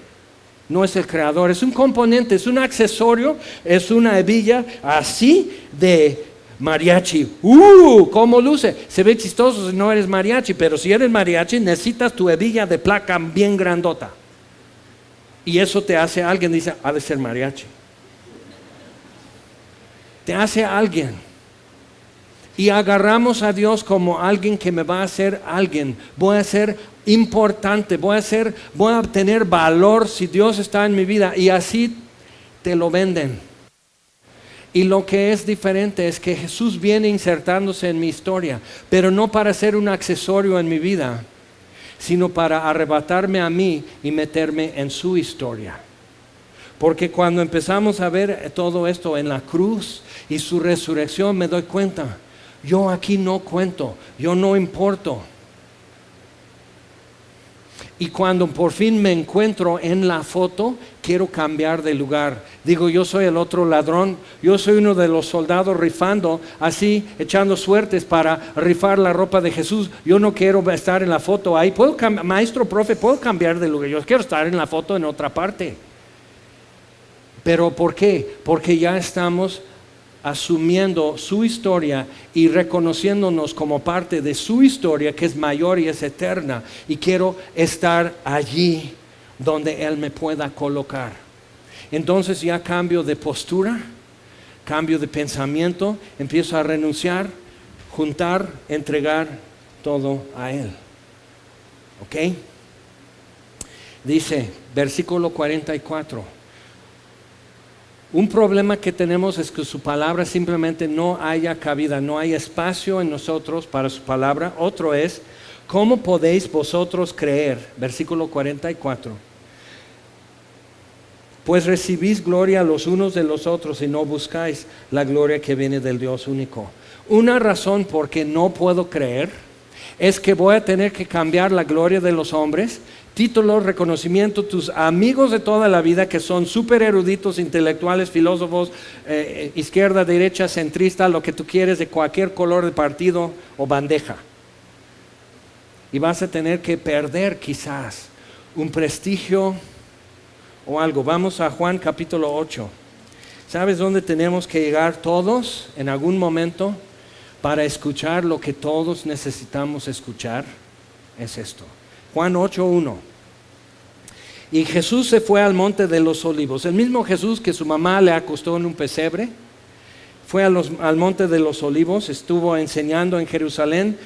no es el creador, es un componente, es un accesorio, es una hebilla así de mariachi. ¿Cómo luce? Se ve chistoso si no eres mariachi, pero si eres mariachi necesitas tu hebilla de placa bien grandota. Y eso te hace alguien, dice, ha de ser mariachi. Te hace alguien. Y agarramos a Dios como alguien que me va a hacer alguien. Voy a ser importante, voy a tener valor si Dios está en mi vida. Y así te lo venden. Y lo que es diferente es que Jesús viene insertándose en mi historia, pero no para ser un accesorio en mi vida, sino para arrebatarme a mí y meterme en su historia. Porque cuando empezamos a ver todo esto en la cruz y su resurrección, me doy cuenta, Yo aquí no cuento, yo no importo. Y cuando por fin me encuentro en la foto, quiero cambiar de lugar. Digo, yo soy el otro ladrón, yo soy uno de los soldados rifando, así echando suertes para rifar la ropa de Jesús. Yo no quiero estar en la foto ahí. Maestro, profe, puedo cambiar de lugar. Yo quiero estar en la foto en otra parte. ¿Pero por qué? Porque ya estamos asumiendo su historia y reconociéndonos como parte de su historia, que es mayor y es eterna, y quiero estar allí donde Él me pueda colocar. Entonces ya cambio de postura, cambio de pensamiento, empiezo a renunciar, juntar, entregar todo a Él. ¿Ok? Dice, versículo 44. Un problema que tenemos es que su palabra simplemente no haya cabida, no hay espacio en nosotros para su palabra. Otro es, ¿cómo podéis vosotros creer? Versículo 44. Pues recibís gloria los unos de los otros y no buscáis la gloria que viene del Dios único. Una razón por qué no puedo creer es que voy a tener que cambiar la gloria de los hombres, títulos, reconocimiento, tus amigos de toda la vida que son súper eruditos, intelectuales, filósofos, izquierda, derecha, centrista, lo que tú quieres, de cualquier color de partido o bandeja. Y vas a tener que perder quizás un prestigio o algo. Vamos a Juan capítulo 8. ¿Sabes dónde tenemos que llegar todos en algún momento para escuchar lo que todos necesitamos escuchar? Es esto. Juan 8:1. Y Jesús se fue al monte de los olivos. El mismo Jesús que su mamá le acostó en un pesebre, fue al monte de los olivos, estuvo enseñando en Jerusalén,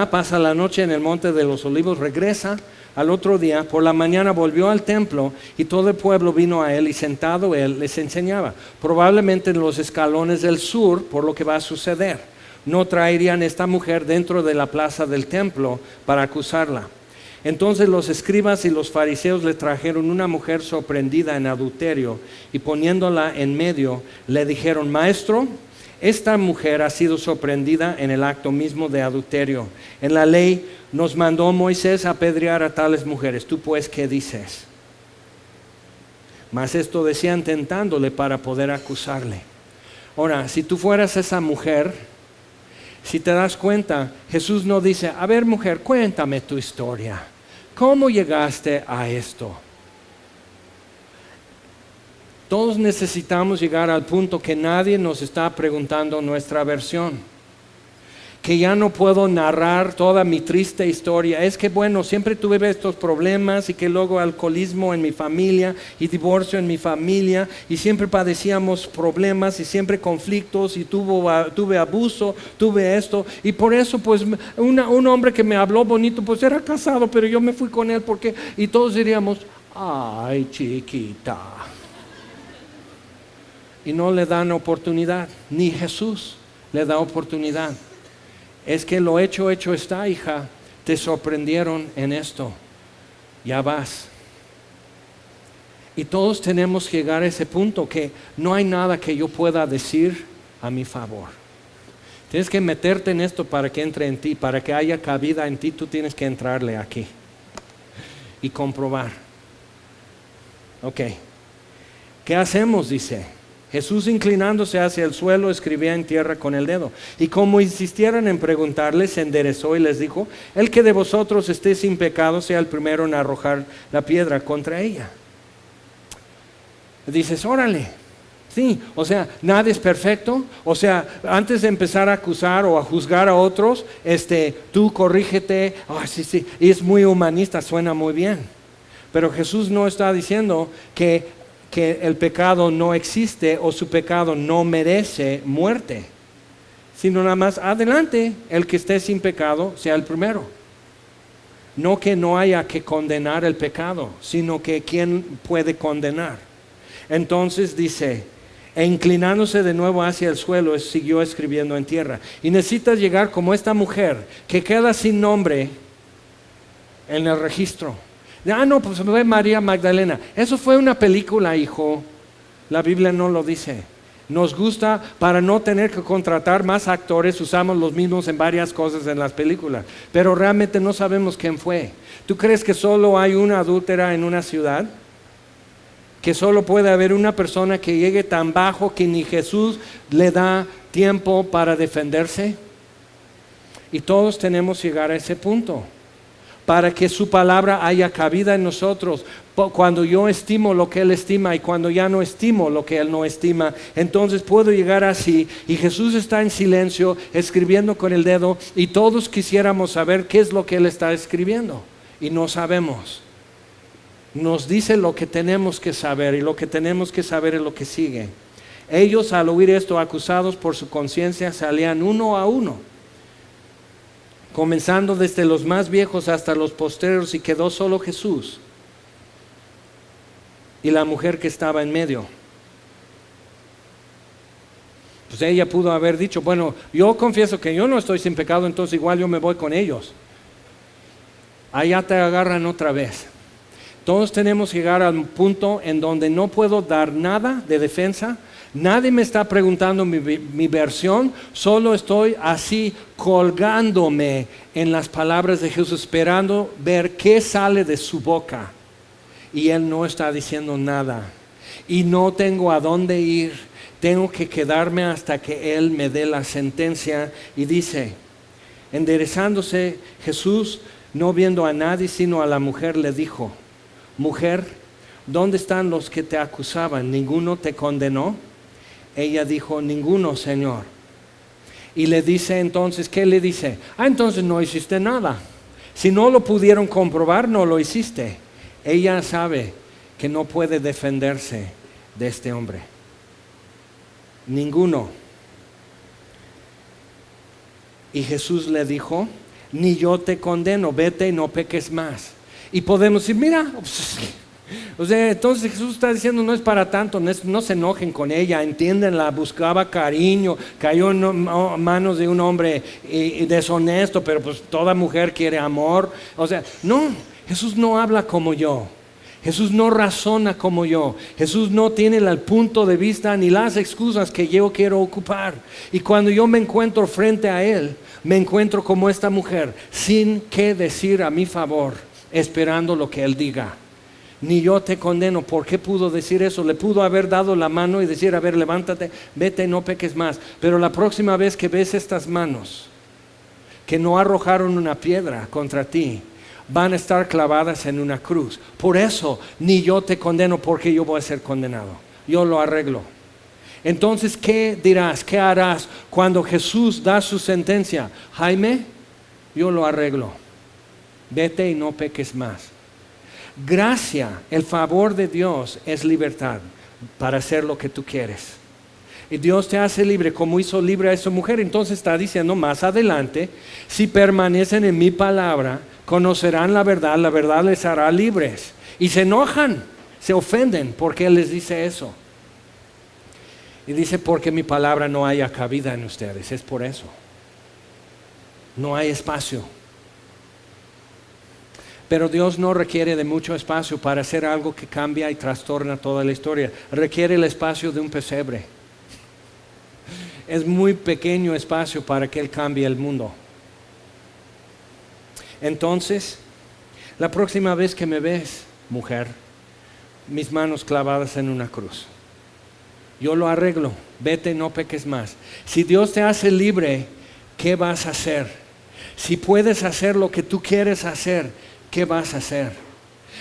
pasa la noche en el monte de los olivos, regresa al otro día, por la mañana volvió al templo y todo el pueblo vino a él y sentado él les enseñaba. Probablemente en los escalones del sur, por lo que va a suceder. No traerían esta mujer dentro de la plaza del templo para acusarla. Entonces los escribas y los fariseos le trajeron una mujer sorprendida en adulterio y poniéndola en medio le dijeron: Maestro, esta mujer ha sido sorprendida en el acto mismo de adulterio. En la ley nos mandó Moisés a apedrear a tales mujeres. ¿Tú pues qué dices? Mas esto decían tentándole para poder acusarle. Ahora, si tú fueras esa mujer, si te das cuenta, Jesús no dice: a ver, mujer, cuéntame tu historia. ¿Cómo llegaste a esto? Todos necesitamos llegar al punto que nadie nos está preguntando nuestra versión. Que ya no puedo narrar toda mi triste historia. Es que bueno, siempre tuve estos problemas y que luego alcoholismo en mi familia y divorcio en mi familia y siempre padecíamos problemas y siempre conflictos y tuve abuso, tuve esto y por eso pues un hombre que me habló bonito pues era casado, pero yo me fui con él porque, y todos diríamos: ay, chiquita. Y no le dan oportunidad, ni Jesús le da oportunidad. Es que lo hecho está, hija. Te sorprendieron en esto. Ya vas. Y todos tenemos que llegar a ese punto que no hay nada que yo pueda decir a mi favor. Tienes que meterte en esto para que entre en ti, para que haya cabida en ti. Tú tienes que entrarle aquí y comprobar. Ok. ¿Qué hacemos? Dice. Jesús, inclinándose hacia el suelo, escribía en tierra con el dedo. Y como insistieran en preguntarle, se enderezó y les dijo: el que de vosotros esté sin pecado sea el primero en arrojar la piedra contra ella. Dices: órale. Sí, o sea, nadie es perfecto. O sea, antes de empezar a acusar o a juzgar a otros, tú corrígete. Sí, y es muy humanista, suena muy bien. Pero Jesús no está diciendo que el pecado no existe o su pecado no merece muerte, sino nada más: adelante, el que esté sin pecado sea el primero. No que no haya que condenar el pecado, sino que ¿quién puede condenar? Entonces dice: e inclinándose de nuevo hacia el suelo, siguió escribiendo en tierra. Y necesitas llegar como esta mujer que queda sin nombre en el registro. No, pues fue María Magdalena. Eso fue una película, hijo. La Biblia no lo dice. Nos gusta, para no tener que contratar más actores, usamos los mismos en varias cosas en las películas, pero realmente no sabemos quién fue. ¿Tú crees que solo hay una adúltera en una ciudad? ¿Que solo puede haber una persona que llegue tan bajo que ni Jesús le da tiempo para defenderse? Y todos tenemos que llegar a ese punto, para que su palabra haya cabida en nosotros. Cuando yo estimo lo que Él estima y cuando ya no estimo lo que Él no estima, entonces puedo llegar así, y Jesús está en silencio escribiendo con el dedo, y todos quisiéramos saber qué es lo que Él está escribiendo, y no sabemos. Nos dice lo que tenemos que saber, y lo que tenemos que saber es lo que sigue. Ellos, al oír esto, acusados por su conciencia, salían uno a uno, comenzando desde los más viejos hasta los postreros, y quedó solo Jesús y la mujer que estaba en medio. Pues ella pudo haber dicho, bueno, yo confieso que yo no estoy sin pecado, entonces igual yo me voy con ellos. Allá te agarran otra vez. Todos tenemos que llegar al punto en donde no puedo dar nada de defensa. Nadie me está preguntando mi versión, solo estoy así colgándome en las palabras de Jesús, esperando ver qué sale de su boca. Y Él no está diciendo nada. Y no tengo a dónde ir. Tengo que quedarme hasta que Él me dé la sentencia. Y dice, enderezándose Jesús, no viendo a nadie sino a la mujer, le dijo, mujer, ¿dónde están los que te acusaban? ¿Ninguno te condenó? Ella dijo, ninguno, Señor. Y le dice entonces, ¿qué le dice? Entonces no hiciste nada. Si no lo pudieron comprobar, no lo hiciste. Ella sabe que no puede defenderse de este hombre. Ninguno. Y Jesús le dijo, ni yo te condeno, vete y no peques más. Y podemos decir, mira, o sea, entonces Jesús está diciendo, no es para tanto, no se enojen con ella, entiéndenla, buscaba cariño, cayó en manos de un hombre deshonesto, pero pues toda mujer quiere amor. O sea, no, Jesús no habla como yo. Jesús no razona como yo. Jesús no tiene el punto de vista ni las excusas que yo quiero ocupar. Y cuando yo me encuentro frente a Él, me encuentro como esta mujer, sin qué decir a mi favor, esperando lo que Él diga. Ni yo te condeno. ¿Por qué pudo decir eso? Le pudo haber dado la mano y decir, a ver, levántate, vete y no peques más. Pero la próxima vez que ves estas manos, que no arrojaron una piedra contra ti, van a estar clavadas en una cruz. Por eso, ni yo te condeno, porque yo voy a ser condenado. Yo lo arreglo. Entonces, ¿qué dirás? ¿Qué harás cuando Jesús da su sentencia? Jaime, yo lo arreglo. Vete y no peques más. Gracia, el favor de Dios es libertad para hacer lo que tú quieres. Y Dios te hace libre como hizo libre a esa mujer. Entonces está diciendo más adelante, si permanecen en mi palabra, conocerán la verdad les hará libres. Y se enojan, se ofenden porque Él les dice eso. Y dice, porque mi palabra no haya cabida en ustedes. Es por eso. No hay espacio. Pero Dios no requiere de mucho espacio para hacer algo que cambia y trastorna toda la historia. Requiere el espacio de un pesebre. Es muy pequeño espacio para que Él cambie el mundo. Entonces, la próxima vez que me ves, mujer, mis manos clavadas en una cruz, yo lo arreglo. Vete, no peques más. Si Dios te hace libre, ¿qué vas a hacer? Si puedes hacer lo que tú quieres hacer, ¿qué vas a hacer?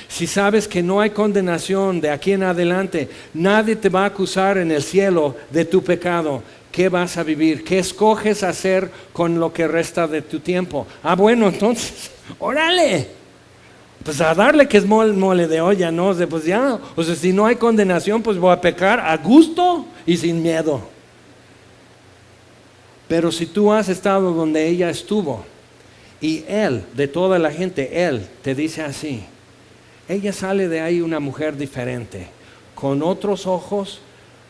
Si sabes que no hay condenación de aquí en adelante, nadie te va a acusar en el cielo de tu pecado, ¿qué vas a vivir? ¿Qué escoges hacer con lo que resta de tu tiempo? Bueno, entonces, órale, pues a darle, que es mole de olla, ¿no? O sea, pues ya, o sea, si no hay condenación, pues voy a pecar a gusto y sin miedo. Pero si tú has estado donde ella estuvo, y Él, de toda la gente, Él te dice así, ella sale de ahí una mujer diferente, con otros ojos,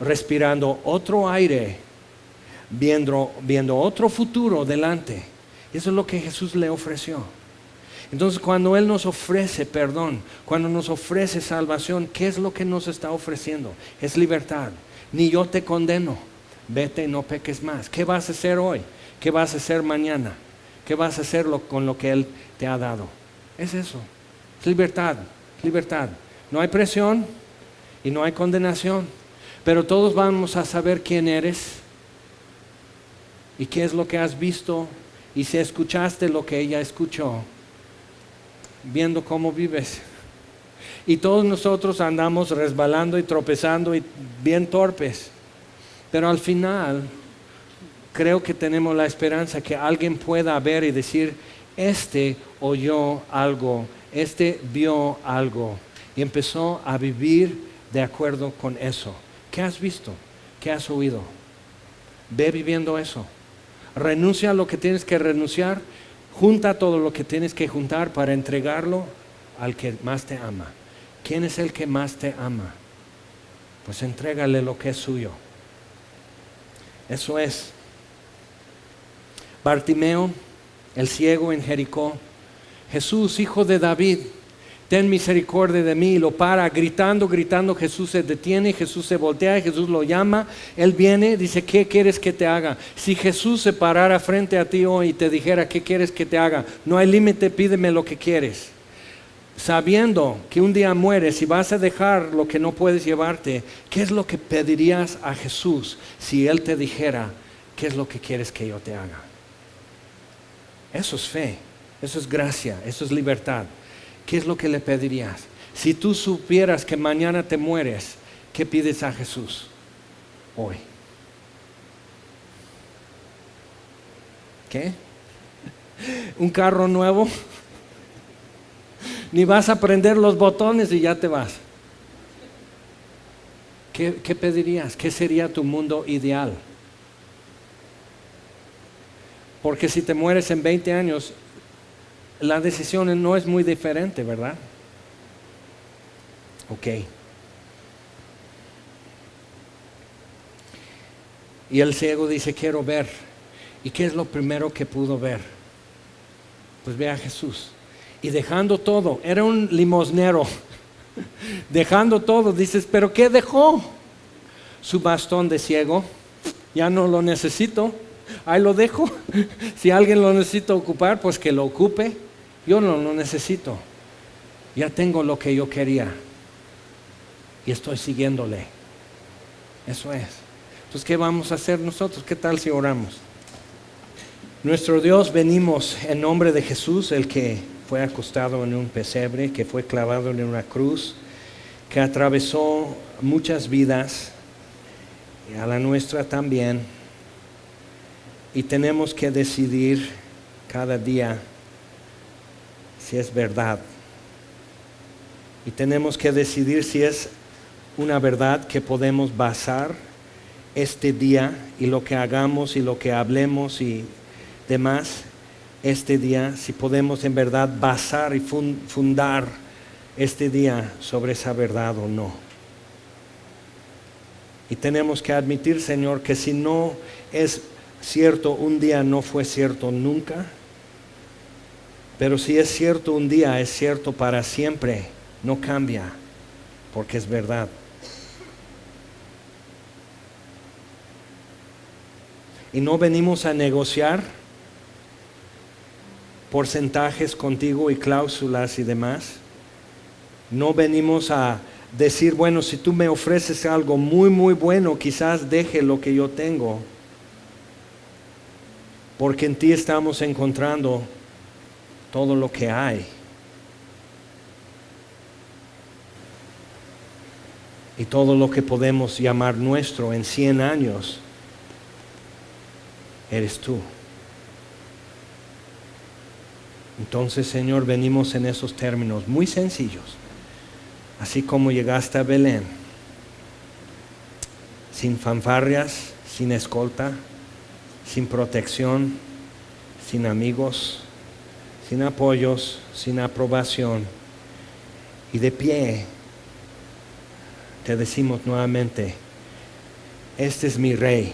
respirando otro aire, viendo otro futuro delante. Eso es lo que Jesús le ofreció. Entonces, cuando Él nos ofrece perdón, cuando nos ofrece salvación, ¿qué es lo que nos está ofreciendo? Es libertad. Ni yo te condeno. vete y no peques más. ¿Qué vas a hacer hoy? ¿Qué vas a hacer mañana? ¿Qué vas a hacer con lo que Él te ha dado? Es eso, es libertad, libertad. No hay presión y no hay condenación, pero todos vamos a saber quién eres y qué es lo que has visto, y si escuchaste lo que ella escuchó, viendo cómo vives. Y todos nosotros andamos resbalando y tropezando y bien torpes, pero al final creo que tenemos la esperanza que alguien pueda ver y decir, este oyó algo, este vio algo y empezó a vivir de acuerdo con eso. ¿Qué has visto? ¿Qué has oído? Ve viviendo eso. Renuncia a lo que tienes que renunciar, junta todo lo que tienes que juntar para entregarlo al que más te ama. ¿Quién es el que más te ama? Pues entrégale lo que es suyo. Eso es. Bartimeo, el ciego en Jericó: Jesús, hijo de David, ten misericordia de mí. Y lo para, gritando. Jesús se detiene, Jesús se voltea, Jesús lo llama, Él viene, dice, ¿qué quieres que te haga? Si Jesús se parara frente a ti hoy y te dijera, ¿qué quieres que te haga? No hay límite, pídeme lo que quieres. Sabiendo que un día mueres y vas a dejar lo que no puedes llevarte, ¿qué es lo que pedirías a Jesús si Él te dijera, ¿qué es lo que quieres que yo te haga? Eso es fe, eso es gracia, eso es libertad. ¿Qué es lo que le pedirías? Si tú supieras que mañana te mueres, ¿qué pides a Jesús hoy? ¿Qué? ¿Un carro nuevo? Ni vas a prender los botones y ya te vas. ¿Qué pedirías? ¿Qué sería tu mundo ideal? Porque si te mueres en 20 años, la decisión no es muy diferente, ¿verdad? Ok. Y el ciego dice, quiero ver. ¿Y qué es lo primero que pudo ver? Pues ve a Jesús. Y dejando todo, era un limosnero. Dejando todo, dices, ¿pero qué dejó? Su bastón de ciego. Ya no lo necesito. Ahí lo dejo. Si alguien lo necesita ocupar, pues que lo ocupe. Yo no lo necesito. Ya tengo lo que yo quería. Y estoy siguiéndole. Eso es. Entonces, ¿qué vamos a hacer nosotros? ¿Qué tal si oramos? Nuestro Dios, venimos en nombre de Jesús, el que fue acostado en un pesebre, que fue clavado en una cruz, que atravesó muchas vidas, y a la nuestra también. Y tenemos que decidir cada día si es verdad. Y tenemos que decidir si es una verdad que podemos basar este día y lo que hagamos y lo que hablemos y demás este día, si podemos en verdad basar y fundar este día sobre esa verdad o no. Y tenemos que admitir, Señor, que si no es cierto un día, no fue cierto nunca. Pero si es cierto un día, es cierto para siempre. No cambia, porque es verdad. Y no venimos a negociar porcentajes contigo y cláusulas y demás. No venimos a decir, bueno, si tú me ofreces algo muy, muy bueno, quizás deje lo que yo tengo. Porque en ti estamos encontrando todo lo que hay. Y todo lo que podemos llamar nuestro en 100 años, eres tú. Entonces, Señor, venimos en esos términos muy sencillos. Así como llegaste a Belén, sin fanfarrias, sin escolta, sin protección, sin amigos, sin apoyos, sin aprobación. Y de pie, te decimos nuevamente, este es mi Rey,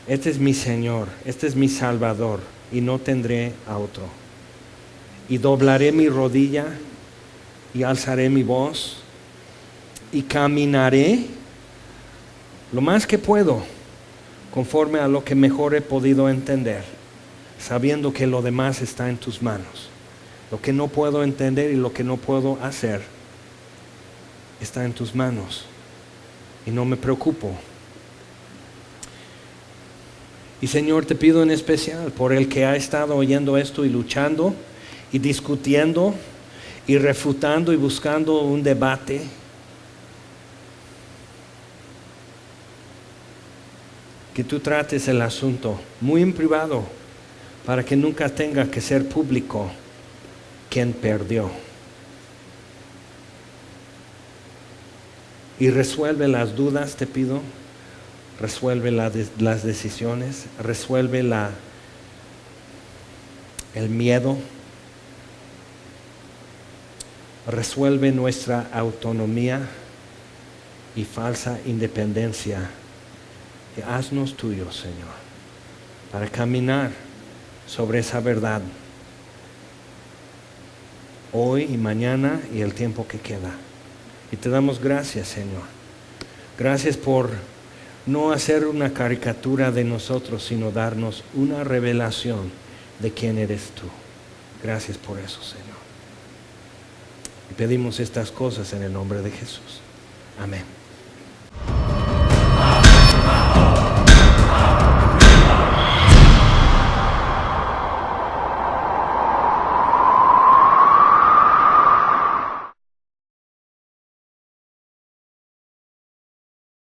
este es mi Señor, este es mi Salvador, y no tendré a otro. Y doblaré mi rodilla, y alzaré mi voz, y caminaré lo más que puedo conforme a lo que mejor he podido entender, sabiendo que lo demás está en tus manos. Lo que no puedo entender y lo que no puedo hacer está en tus manos y no me preocupo. Y Señor, te pido en especial por el que ha estado oyendo esto y luchando y discutiendo y refutando y buscando un debate. Que tú trates el asunto muy en privado para que nunca tenga que ser público quien perdió. Y resuelve las dudas, te pido. Resuelve las decisiones. Resuelve el miedo. Resuelve nuestra autonomía y falsa independencia. Y haznos tuyos, Señor, para caminar sobre esa verdad hoy y mañana y el tiempo que queda. Y te damos gracias, Señor. Gracias por no hacer una caricatura de nosotros, sino darnos una revelación de quién eres tú. Gracias por eso, Señor. Y pedimos estas cosas en el nombre de Jesús. Amén.